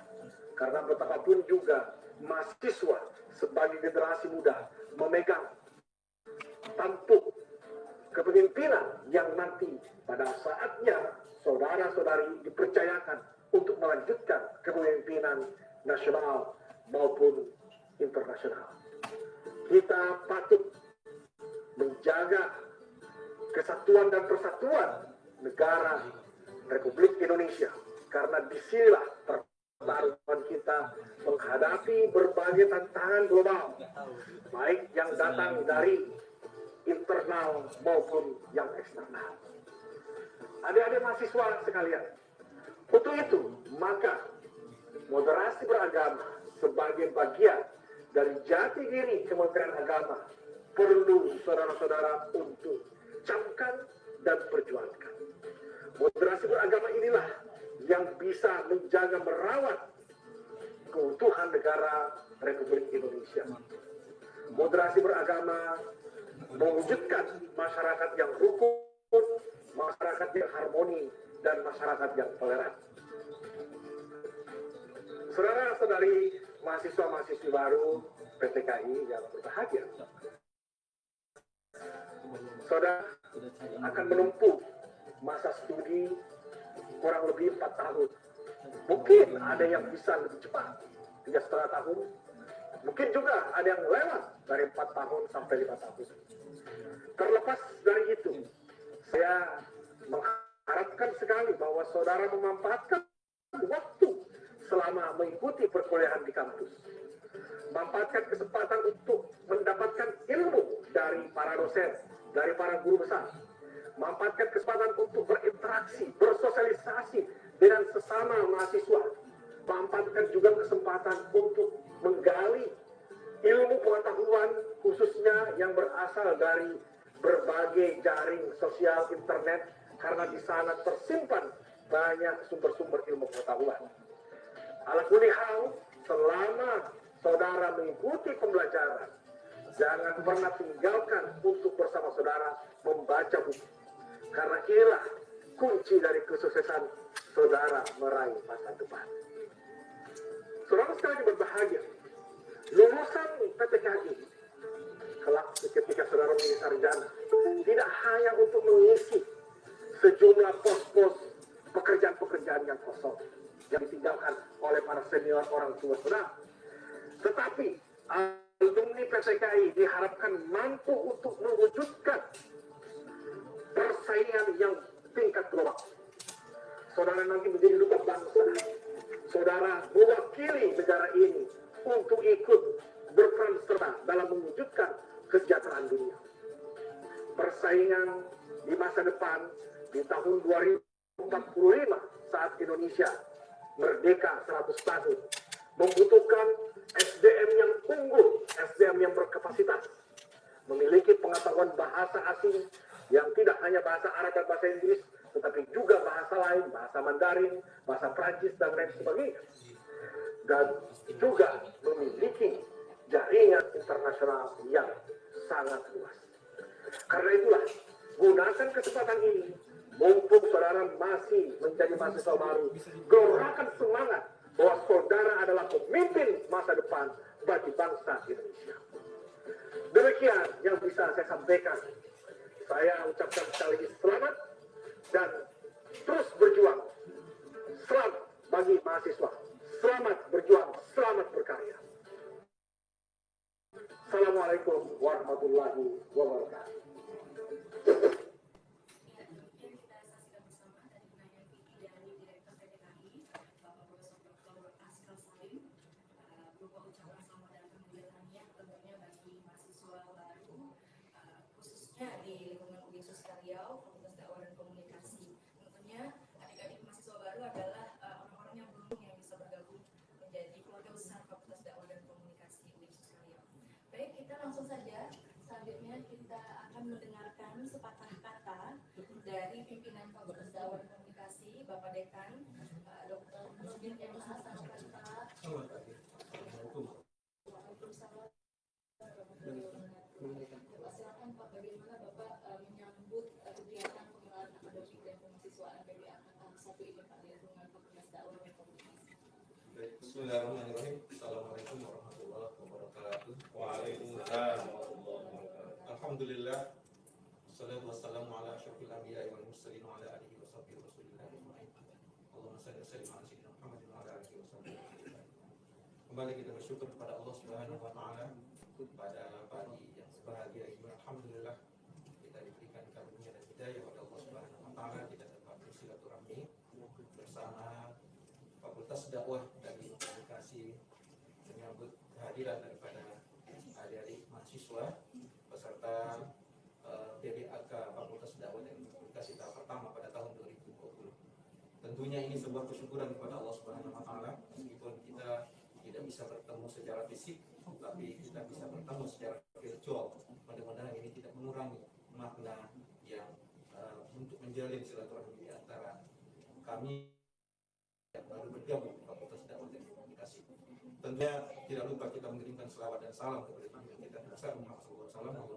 karena betapapun juga mahasiswa sebagai generasi muda memegang tampuk kepemimpinan yang nanti pada saatnya saudara-saudari dipercayakan untuk melanjutkan kepemimpinan nasional maupun internasional. Kita patut menjaga kesatuan dan persatuan negara Republik Indonesia, karena disinilah pertaruhan kita menghadapi berbagai tantangan global, baik yang datang dari internal maupun yang eksternal. Adik-adik mahasiswa sekalian, untuk itu maka moderasi beragama sebagai bagian dari jati diri Kementerian Agama perlu saudara-saudara untuk camkan dan perjuangkan. Moderasi beragama inilah yang bisa menjaga merawat keutuhan negara Republik Indonesia. Moderasi beragama mewujudkan masyarakat yang rukun, masyarakat yang harmoni, dan masyarakat yang toleran. Saudara-saudari mahasiswa-mahasiswi baru PTKI yang berbahagia, saudara akan menempuh masa studi kurang lebih 4 tahun. Mungkin ada yang bisa lebih cepat, 3,5 tahun. Mungkin juga ada yang lewat dari 4 tahun sampai 5 tahun. Terlepas dari itu, saya mengharapkan sekali bahwa saudara memanfaatkan waktu selama mengikuti perkuliahan di kampus. Memanfaatkan kesempatan untuk mendapatkan ilmu dari para dosen, dari para guru besar. Memanfaatkan kesempatan untuk berinteraksi, bersosialisasi dengan sesama mahasiswa. Memanfaatkan juga kesempatan untuk menggali ilmu pengetahuan khususnya yang berasal dari berbagai jaring sosial internet, karena di sana tersimpan banyak sumber-sumber ilmu pengetahuan. Ala kulli hal, selama saudara mengikuti pembelajaran, jangan pernah tinggalkan untuk bersama saudara membaca buku, karena inilah kunci dari kesuksesan saudara meraih masa depan. Saudara sekalian berbahagia, lulusan PTKI kelak ketika saudara menjadi sarjana tidak hanya untuk mengisi sejumlah pos-pos pekerjaan-pekerjaan yang kosong yang ditinggalkan oleh para senior orang tua saudara, tetapi alumni PTKI diharapkan mampu untuk mewujudkan persaingan yang tingkat global. Saudara nanti menjadi duta bangsa, saudara mewakili negara ini untuk ikut berperan serta dalam mewujudkan kesejahteraan dunia. Persaingan di masa depan di tahun 2045 saat Indonesia merdeka 100 tahun, membutuhkan SDM yang unggul, SDM yang berkapasitas, memiliki pengetahuan bahasa asing yang tidak hanya bahasa Arab dan bahasa Inggris, tetapi juga bahasa lain, bahasa Mandarin, bahasa Prancis, dan lain sebagainya. Dan juga memiliki jaringan internasional yang sangat luas. Karena itulah, gunakan kesempatan ini, mumpung saudara masih menjadi mahasiswa baru, gelorakan semangat bahwa saudara adalah pemimpin masa depan bagi bangsa Indonesia. Demikian yang bisa saya sampaikan. Saya ucapkan sekali lagi selamat dan terus berjuang. Selamat bagi mahasiswa. Selamat berjuang, selamat berkarya. Assalamualaikum warahmatullahi wabarakatuh. Di lingkungan Universitas Riau, Fakultas Dakwah dan Komunikasi. Tentunya adik-adik mahasiswa baru adalah orang-orang yang belum yang bisa bergabung menjadi keluarga besar Fakultas Dakwah dan Komunikasi Universitas Riau. Baik, kita langsung saja. Selanjutnya kita akan mendengarkan sepatah kata dari pimpinan Fakultas Dakwah dan Komunikasi, Bapak Dekan, Dr. Nurdin M. Hasan Okanta. Silakan Pak, bagaimana Bapak menyambut kegiatan pengenalan akademik dan kemahasiswaan PBI Angkatan 1 ini Pak di lingkungan Fakultas Dakwah dan Komunikasi. Bismillahirrahmanirrahim. Assalamualaikum warahmatullahi wabarakatuh. Waalaikumsalam warahmatullahi wabarakatuh. Alhamdulillah. Wassalatu wassalamu ala asyrafil anbiya'i wal mursalin wa ala alihi wa sahbihi rasulillah ajma'in. Allahumma shalli wa sallim ala sayyidina Muhammadin wa ala alihi wa sahbihi. Kembali kita bersyukur kepada Allah Subhanahu wa taala pada pagi yang sebahagia ini. Alhamdulillah kita diberikan karunia dan hidayah oleh Allah Subhanahu wa taala, kita dapat bersilaturahmi bersama Fakultas Dakwah dan Komunikasi menyambut kehadiran daripada adik-adik mahasiswa beserta PBAK Fakultas Dakwah dan Komunikasi tahap pertama pada tahun 2020. Tentunya ini sebuah kesyukuran kepada Allah Subhanahu wa taala, meskipun kita tidak bisa bertemu secara fisik, tapi kita bisa bertemu secara virtual. Mudah-mudahan ini tidak mengurangi makna yang untuk menjalin silaturahmi di antara kami yang baru bergabung di Fakultas Dakwah dan Komunikasi. Tentunya tidak lupa kita mengirimkan selawat dan salam kepada pimpinan kita besar Muhammad sallallahu alaihi wasallam.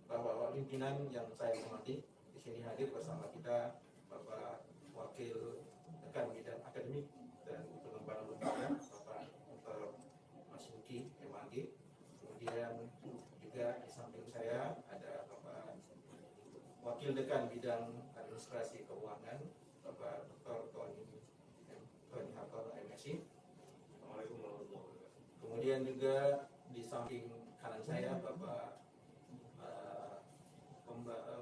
Bahwa pimpinan yang saya hormati di sini hadir bersama kita Bapak Wakil Dekan Bidang Akademik dan Pengembangan Lembaga Bapak Dr. Mas Nuki MAG. Kemudian juga di samping saya ada Bapak Wakil Dekan Bidang Administrasi Keuangan Bapak Dr. Tony Hartono MSI. Assalamualaikum warahmatullahi wabarakatuh. Kemudian juga di samping kanan saya Bapak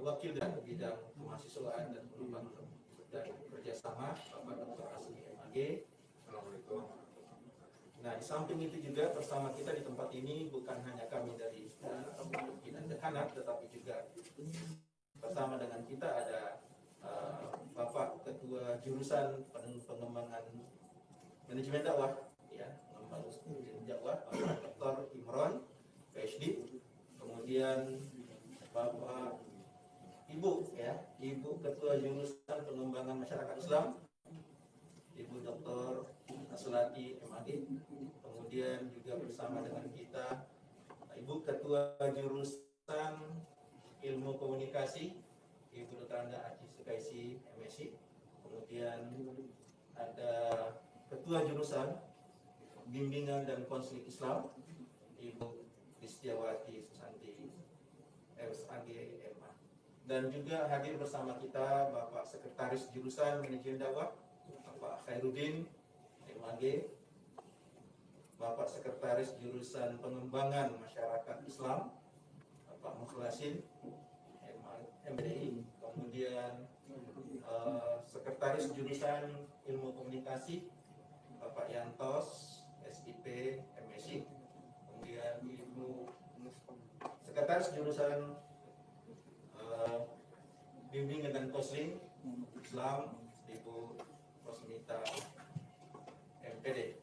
Wakil Dekan Bidang Kemahasiswaan dan Pengembangan dan Kerjasama Bapak Dr. Asli MAG. Assalamualaikum. Nah, di samping itu juga bersama kita di tempat ini bukan hanya kami dari pimpinan dekanat, tetapi juga bersama dengan kita ada Bapak Ketua Jurusan Pengembangan Manajemen Dakwah, ya, pengembangan manajemen dakwah, Bapak Dr. Imron, PhD. Kemudian Bapak Ibu, ya, Ibu Ketua Jurusan Pengembangan Masyarakat Islam, Ibu Dr. Asulati MAD. Kemudian juga bersama dengan kita Ibu Ketua Jurusan Ilmu Komunikasi, Ibu Dr. Anda Aji Sukaisi MSI. Kemudian ada Ketua Jurusan Bimbingan dan Konseling Islam, Ibu Kristiawati Susanti MSAG MA. Dan juga hadir bersama kita Bapak Sekretaris Jurusan Manajemen Dakwah Bapak Khairuddin MAG, Bapak Sekretaris Jurusan Pengembangan Masyarakat Islam Bapak Mukhlasin MDI. Kemudian Sekretaris Jurusan Ilmu Komunikasi Bapak Yantos SIP MSI. Kemudian Ibu Sekretaris Jurusan Bimbingan dan Konseling Islam Ibu Rosmita MPD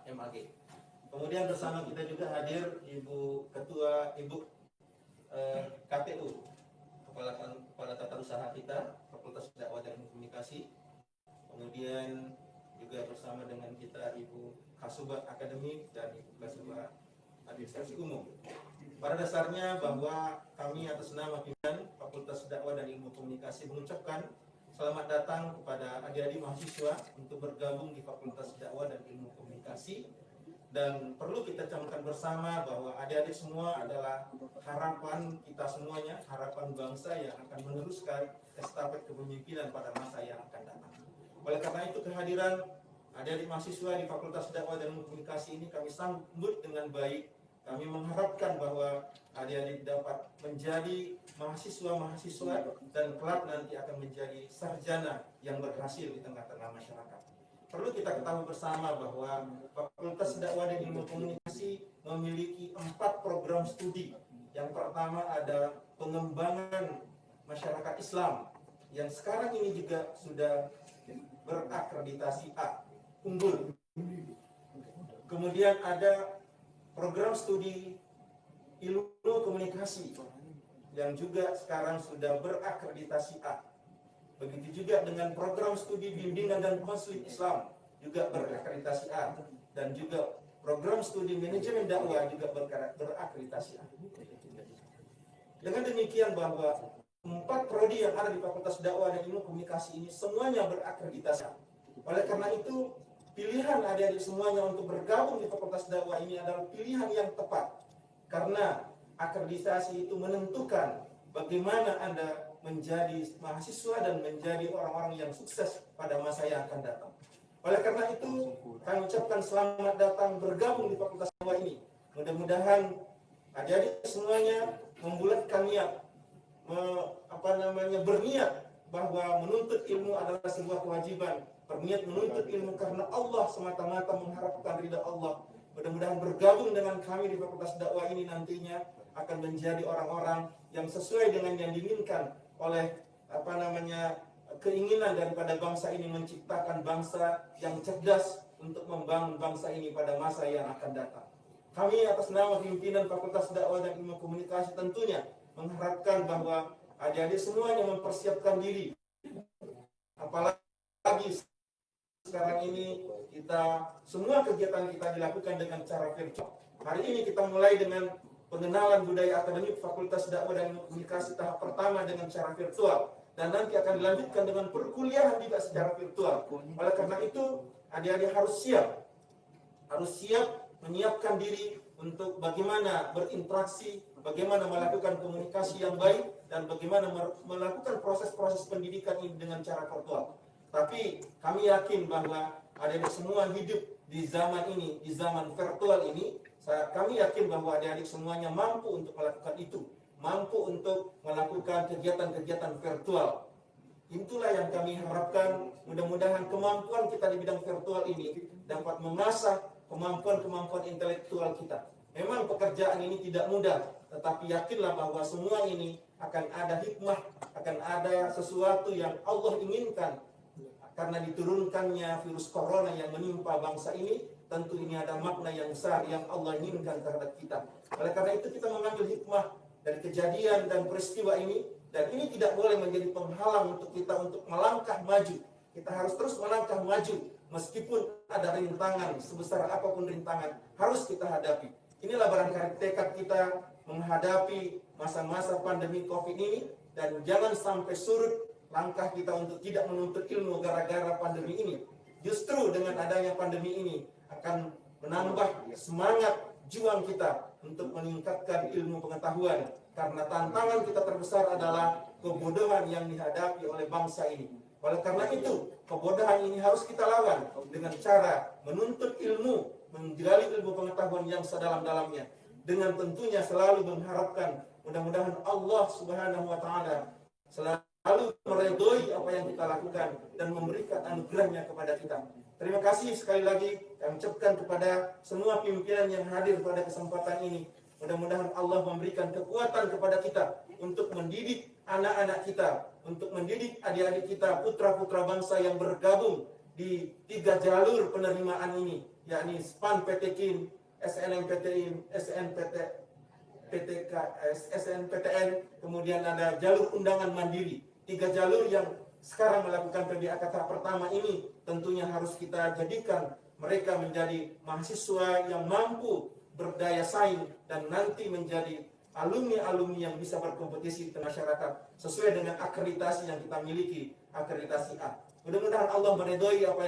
MAG. Kemudian bersama kita juga hadir Ibu Ketua KTU Kepala Tata Usaha kita Fakultas Dakwah dan Komunikasi. Kemudian juga bersama dengan kita Ibu Kasubag Akademik dan Ibu Kasubag Administrasi Umum. Pada dasarnya bahwa kami atas nama pimpinan Fakultas Dakwah dan Ilmu Komunikasi mengucapkan selamat datang kepada adik-adik mahasiswa untuk bergabung di Fakultas Dakwah dan Ilmu Komunikasi. Dan perlu kita camkan bersama bahwa adik-adik semua adalah harapan kita semuanya, harapan bangsa yang akan meneruskan estafet kepemimpinan pada masa yang akan datang. Oleh karena itu kehadiran adik-adik mahasiswa di Fakultas Dakwah dan Ilmu Komunikasi ini kami sambut dengan baik. Kami mengharapkan bahwa adik-adik dapat menjadi mahasiswa-mahasiswa dan kelak nanti akan menjadi sarjana yang berhasil di tengah-tengah masyarakat. Perlu kita ketahui bersama bahwa Fakultas Dakwah dan Ilmu Komunikasi memiliki 4 program studi. Yang pertama ada pengembangan masyarakat Islam yang sekarang ini juga sudah berakreditasi A, unggul. Kemudian ada program studi ilmu komunikasi yang juga sekarang sudah berakreditasi A. Begitu juga dengan program studi bimbingan dan konseling Islam juga berakreditasi A, dan juga program studi manajemen dakwah juga berakreditasi A. Dengan demikian bahwa 4 prodi yang ada di Fakultas Dakwah dan Ilmu Komunikasi ini semuanya berakreditasi. Oleh karena itu, pilihan adik-adik semuanya untuk bergabung di Fakultas Dakwah ini adalah pilihan yang tepat. Karena akreditasi itu menentukan bagaimana Anda menjadi mahasiswa dan menjadi orang-orang yang sukses pada masa yang akan datang. Oleh karena itu, kami ucapkan selamat datang bergabung di Fakultas Dakwah ini. Mudah-mudahan adik-adik semuanya membulatkan niat, berniat bahwa menuntut ilmu adalah sebuah kewajiban. Berniat menuntut ilmu karena Allah semata-mata, mengharapkan ridha Allah. Mudah-mudahan bergabung dengan kami di Fakultas Dakwah ini nantinya akan menjadi orang-orang yang sesuai dengan yang diinginkan oleh keinginan daripada bangsa ini, menciptakan bangsa yang cerdas untuk membangun bangsa ini pada masa yang akan datang. Kami atas nama pimpinan Fakultas Dakwah dan Ilmu Komunikasi tentunya mengharapkan bahwa adik-adik semuanya mempersiapkan diri. Apalagi sekarang ini semua kegiatan kita dilakukan dengan cara virtual. Hari ini kita mulai dengan pengenalan budaya akademik Fakultas Dakwah dan Ilmu Komunikasi tahap pertama dengan cara virtual, dan nanti akan dilanjutkan dengan perkuliahan juga secara virtual. Oleh karena itu, adik-adik harus siap menyiapkan diri untuk bagaimana berinteraksi, bagaimana melakukan komunikasi yang baik, dan bagaimana melakukan proses-proses pendidikan ini dengan cara virtual. Tapi kami yakin bahwa adik-adik semua hidup di zaman ini, di zaman virtual ini. Kami yakin bahwa adik-adik semuanya mampu untuk melakukan itu, mampu untuk melakukan kegiatan-kegiatan virtual. Itulah yang kami harapkan. Mudah-mudahan kemampuan kita di bidang virtual ini dapat mengasah kemampuan-kemampuan intelektual kita. Memang pekerjaan ini tidak mudah, tetapi yakinlah bahwa semua ini akan ada hikmah, akan ada sesuatu yang Allah inginkan. Karena diturunkannya virus corona yang menimpa bangsa ini, tentu ini ada makna yang besar yang Allah inginkan terhadap kita. Oleh karena itu kita mengambil hikmah dari kejadian dan peristiwa ini, dan ini tidak boleh menjadi penghalang untuk kita untuk melangkah maju. Kita harus terus melangkah maju, meskipun ada rintangan, sebesar apapun rintangan, harus kita hadapi. Inilah barangkali tekad kita menghadapi masa-masa pandemi COVID ini, dan jangan sampai surut langkah kita untuk tidak menuntut ilmu gara-gara pandemi ini. Justru dengan adanya pandemi ini akan menambah semangat juang kita untuk meningkatkan ilmu pengetahuan. Karena tantangan kita terbesar adalah kebodohan yang dihadapi oleh bangsa ini. Oleh karena itu, kebodohan ini harus kita lawan dengan cara menuntut ilmu, menggali ilmu pengetahuan yang sedalam-dalamnya. Dengan tentunya selalu mengharapkan mudah-mudahan Allah Subhanahu wa Ta'ala selalu meridhoi apa yang kita lakukan dan memberikan anugerahnya kepada kita. Terima kasih sekali lagi kami ucapkan kepada semua pimpinan yang hadir pada kesempatan ini. Mudah-mudahan Allah memberikan kekuatan kepada kita untuk mendidik anak-anak kita, untuk mendidik adik-adik kita, putra-putra bangsa yang bergabung di 3 jalur penerimaan ini, yakni SPAN PTKIN, SNMPTIN, SNPTN, kemudian ada jalur undangan mandiri. 3 jalur yang sekarang melakukan PBAK tahap pertama ini tentunya harus kita jadikan mereka menjadi mahasiswa yang mampu berdaya saing dan nanti menjadi alumni-alumni yang bisa berkompetisi di masyarakat sesuai dengan akreditasi yang kita miliki, akreditasi A. Mudah-mudahan Allah meridhoi apa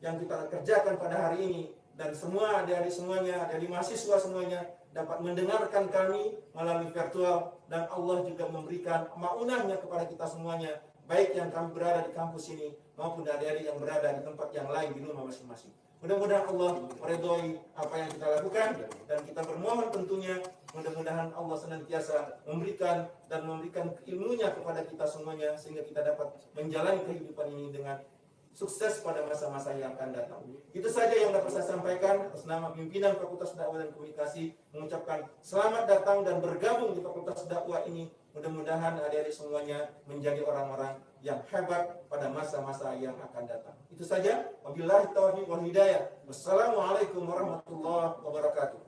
yang kita kerjakan pada hari ini, dan semua adik-adik semuanya, adik mahasiswa semuanya dapat mendengarkan kami melalui virtual, dan Allah juga memberikan maunahnya kepada kita semuanya, baik yang kami berada di kampus ini maupun adik-adik yang berada di tempat yang lain di rumah masing-masing. Mudah-mudahan Allah meridhoi apa yang kita lakukan, dan kita bermohon tentunya mudah-mudahan Allah senantiasa memberikan ilmunya kepada kita semuanya sehingga kita dapat menjalani kehidupan ini dengan sukses pada masa-masa yang akan datang. Itu saja yang dapat saya sampaikan atas nama pimpinan Fakultas Dakwah dan Komunikasi, mengucapkan selamat datang dan bergabung di Fakultas Dakwah ini. Mudah-mudahan adik-adik semuanya menjadi orang-orang yang hebat pada masa-masa yang akan datang. Itu saja. Wabillahi taufiq wal hidayah. Wassalamualaikum warahmatullahi wabarakatuh.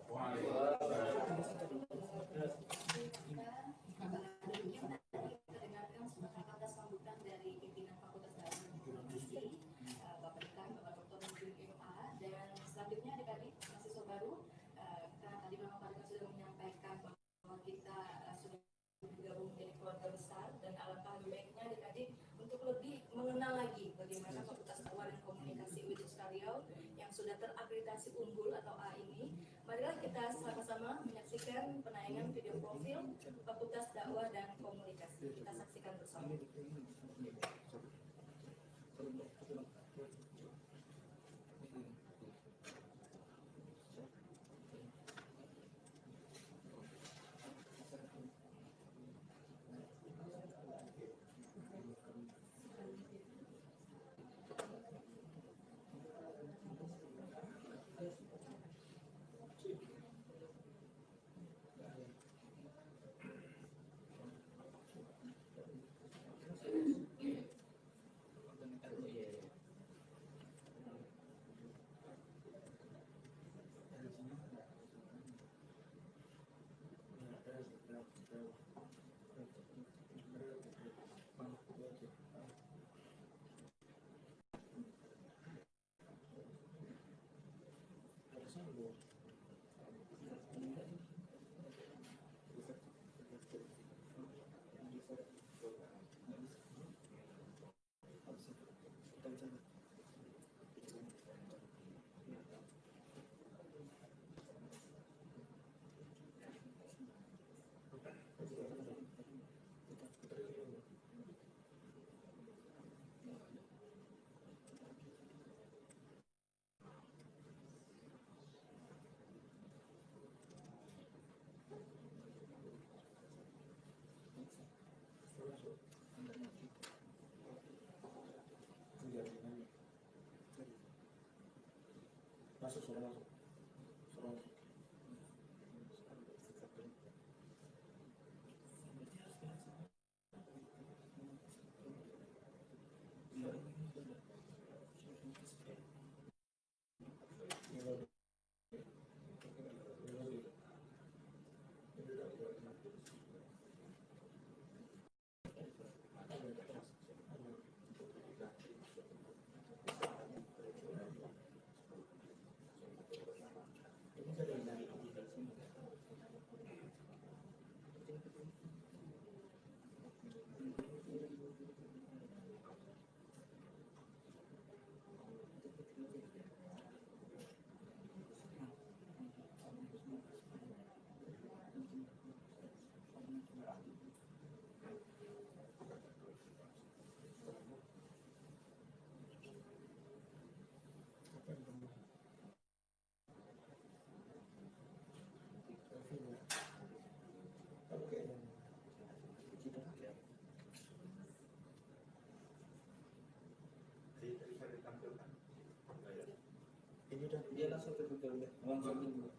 Mengenal lagi bagaimana Fakultas Dakwah dan Komunikasi UIN Riau yang sudah terakreditasi unggul atau A ini. Marilah kita sama-sama menyaksikan penayangan video profil Fakultas Dakwah dan Komunikasi. Kita saksikan bersama. Masuk, sudah masuk. Sudah masuk. Ini udah dia langsung ke Google udah langsung ke Google.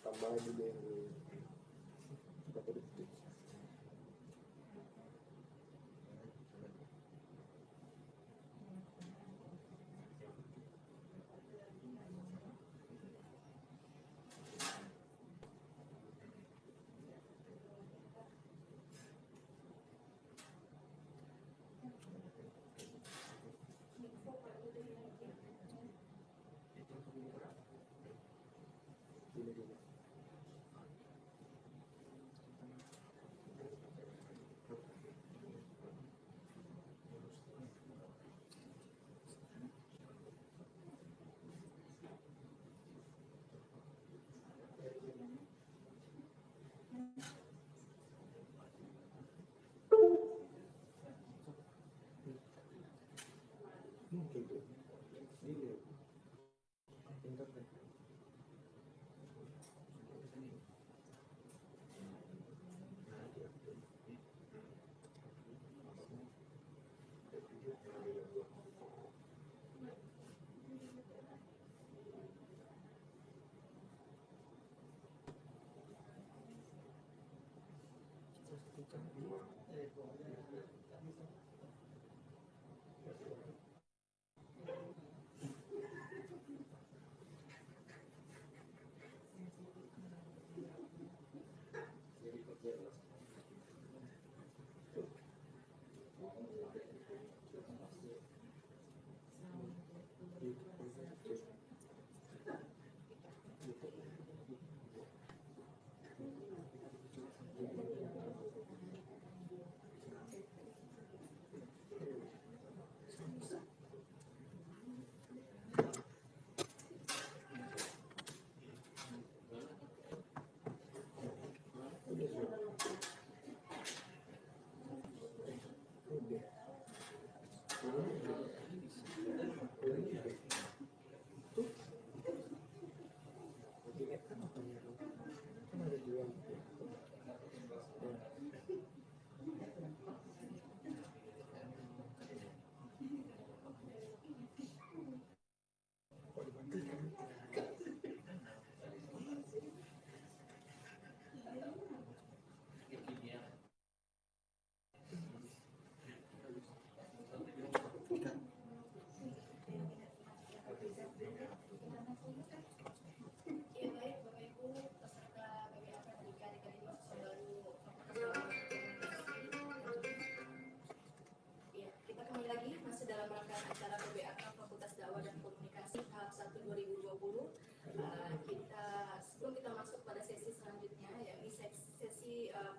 tambah lagi deh berapa detik.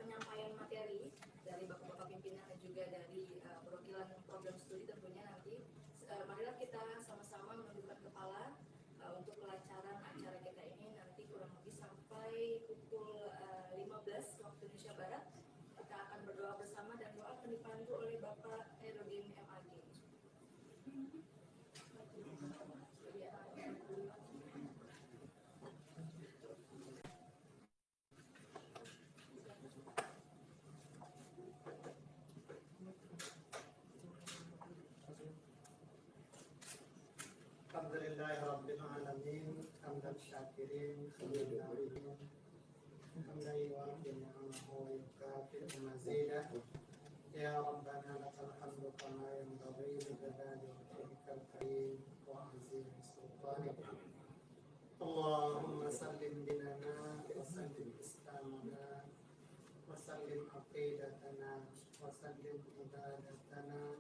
Penyampaian materi dari bapak-bapak pimpinan dan juga dari perwakilan program studi tentunya nanti marilah kita sampai pukul 15 waktu Indonesia Barat. Kita akan berdoa bersama dan doa akan dipandu oleh Bapak Herudin MAG. Alhamdulillah Rabbil Alamin, hamdan syakirin, hamdan na'ibin, hamdan yu'afin ni'amahu wa yukafi'u mazidah. Ya Rabbana lakal hamdu kama yanbaghi li jalali wajhikal karim wa azimi sultanik. Allahumma sallim dinana wa sallim islamana wa sallim aqidatana wa sallim ibadatana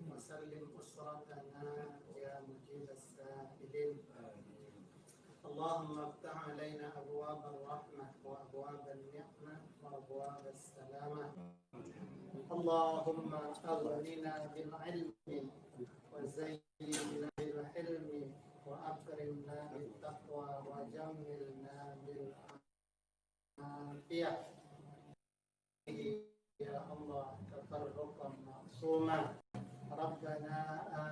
wa sallim usratana ya mujib as-sa'ilin. اللهم افتح علينا أبواب الرحمة وأبواب النعمة وأبواب السلامة. اللهم أغننا بالعلم وزينا بالحلم وأكرمنا بالتقوى وجملنا بالعافية. يا الله تفرقا معصوما. ربنا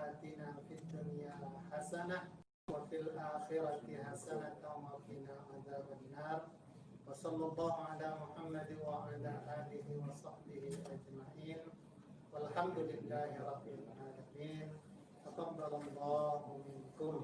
آتنا في الدنيا حسنة وفي الآخرة حسنة وقنا عذاب النار. وصلى الله على محمد وعلى آله وصحبه أجمعين والحمد لله رب العالمين. تقبل الله منكم.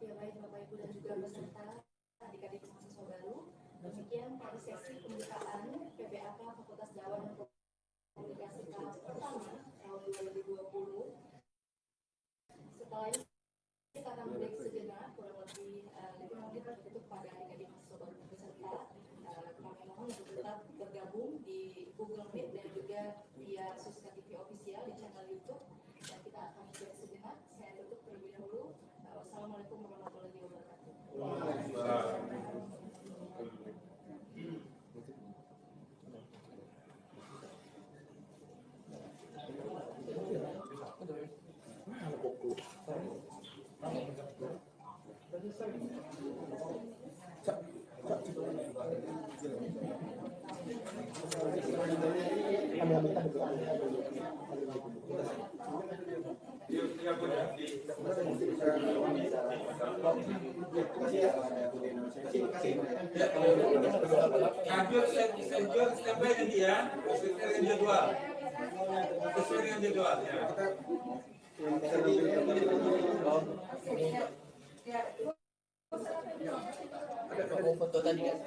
Ya baik Bapak Ibu dan juga peserta adik-adik mahasiswa baru. Demikian pada sesi pembukaan PPAK Fakultas Dakwah dan Komunikasi tahap pertama tahun 2020. Setelah ini kita akan break sejenak kurang lebih 5 menit untuk pada adik-adik mahasiswa baru peserta. Kami mohon untuk tetap bergabung di Google Meet dan juga via Suska TV official di channel YouTube. Dan kita akan break sejenak. Saya tutup terlebih dahulu. Wassalamualaikum warahmatullahi wabarakatuh. Lanjut step by nanti ya, sesuai dengan jadwal. Sesuai dengan jadwal ya. Ada foto tadi kan?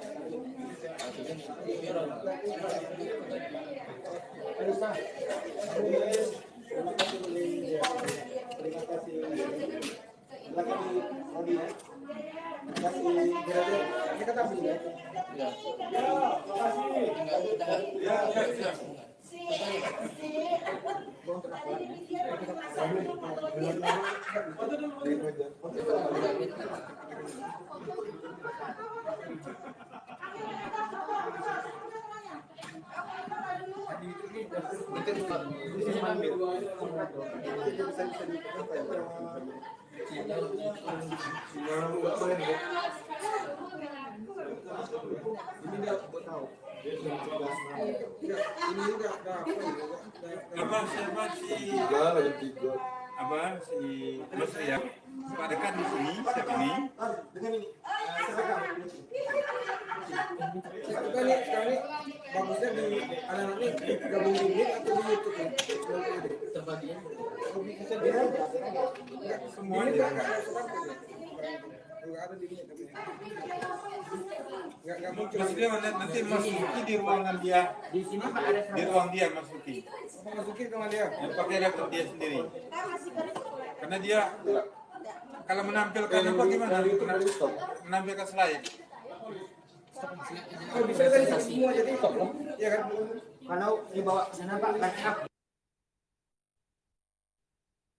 Apa si Mas Ria? Pak dekat di sini, siap ini. Dengan ini, sekali bagusnya di anak-anak ini gabung di grup atau di YouTube ya? Terbagian. Bisa di semuanya nggak ada di ini tapi nggak muncul. Mas Ria nanti masuki di ruangan dia. Di sini Pak ada Di ruang dia masuki. Masukin ke dia. Yang pakai laptop dia sendiri. Karena dia kalau menampilkan apa gimana? Menampilkan slide. Oh bisa dari semua jadi top, ya kan? kalau dibawa ke sana Pak, backup.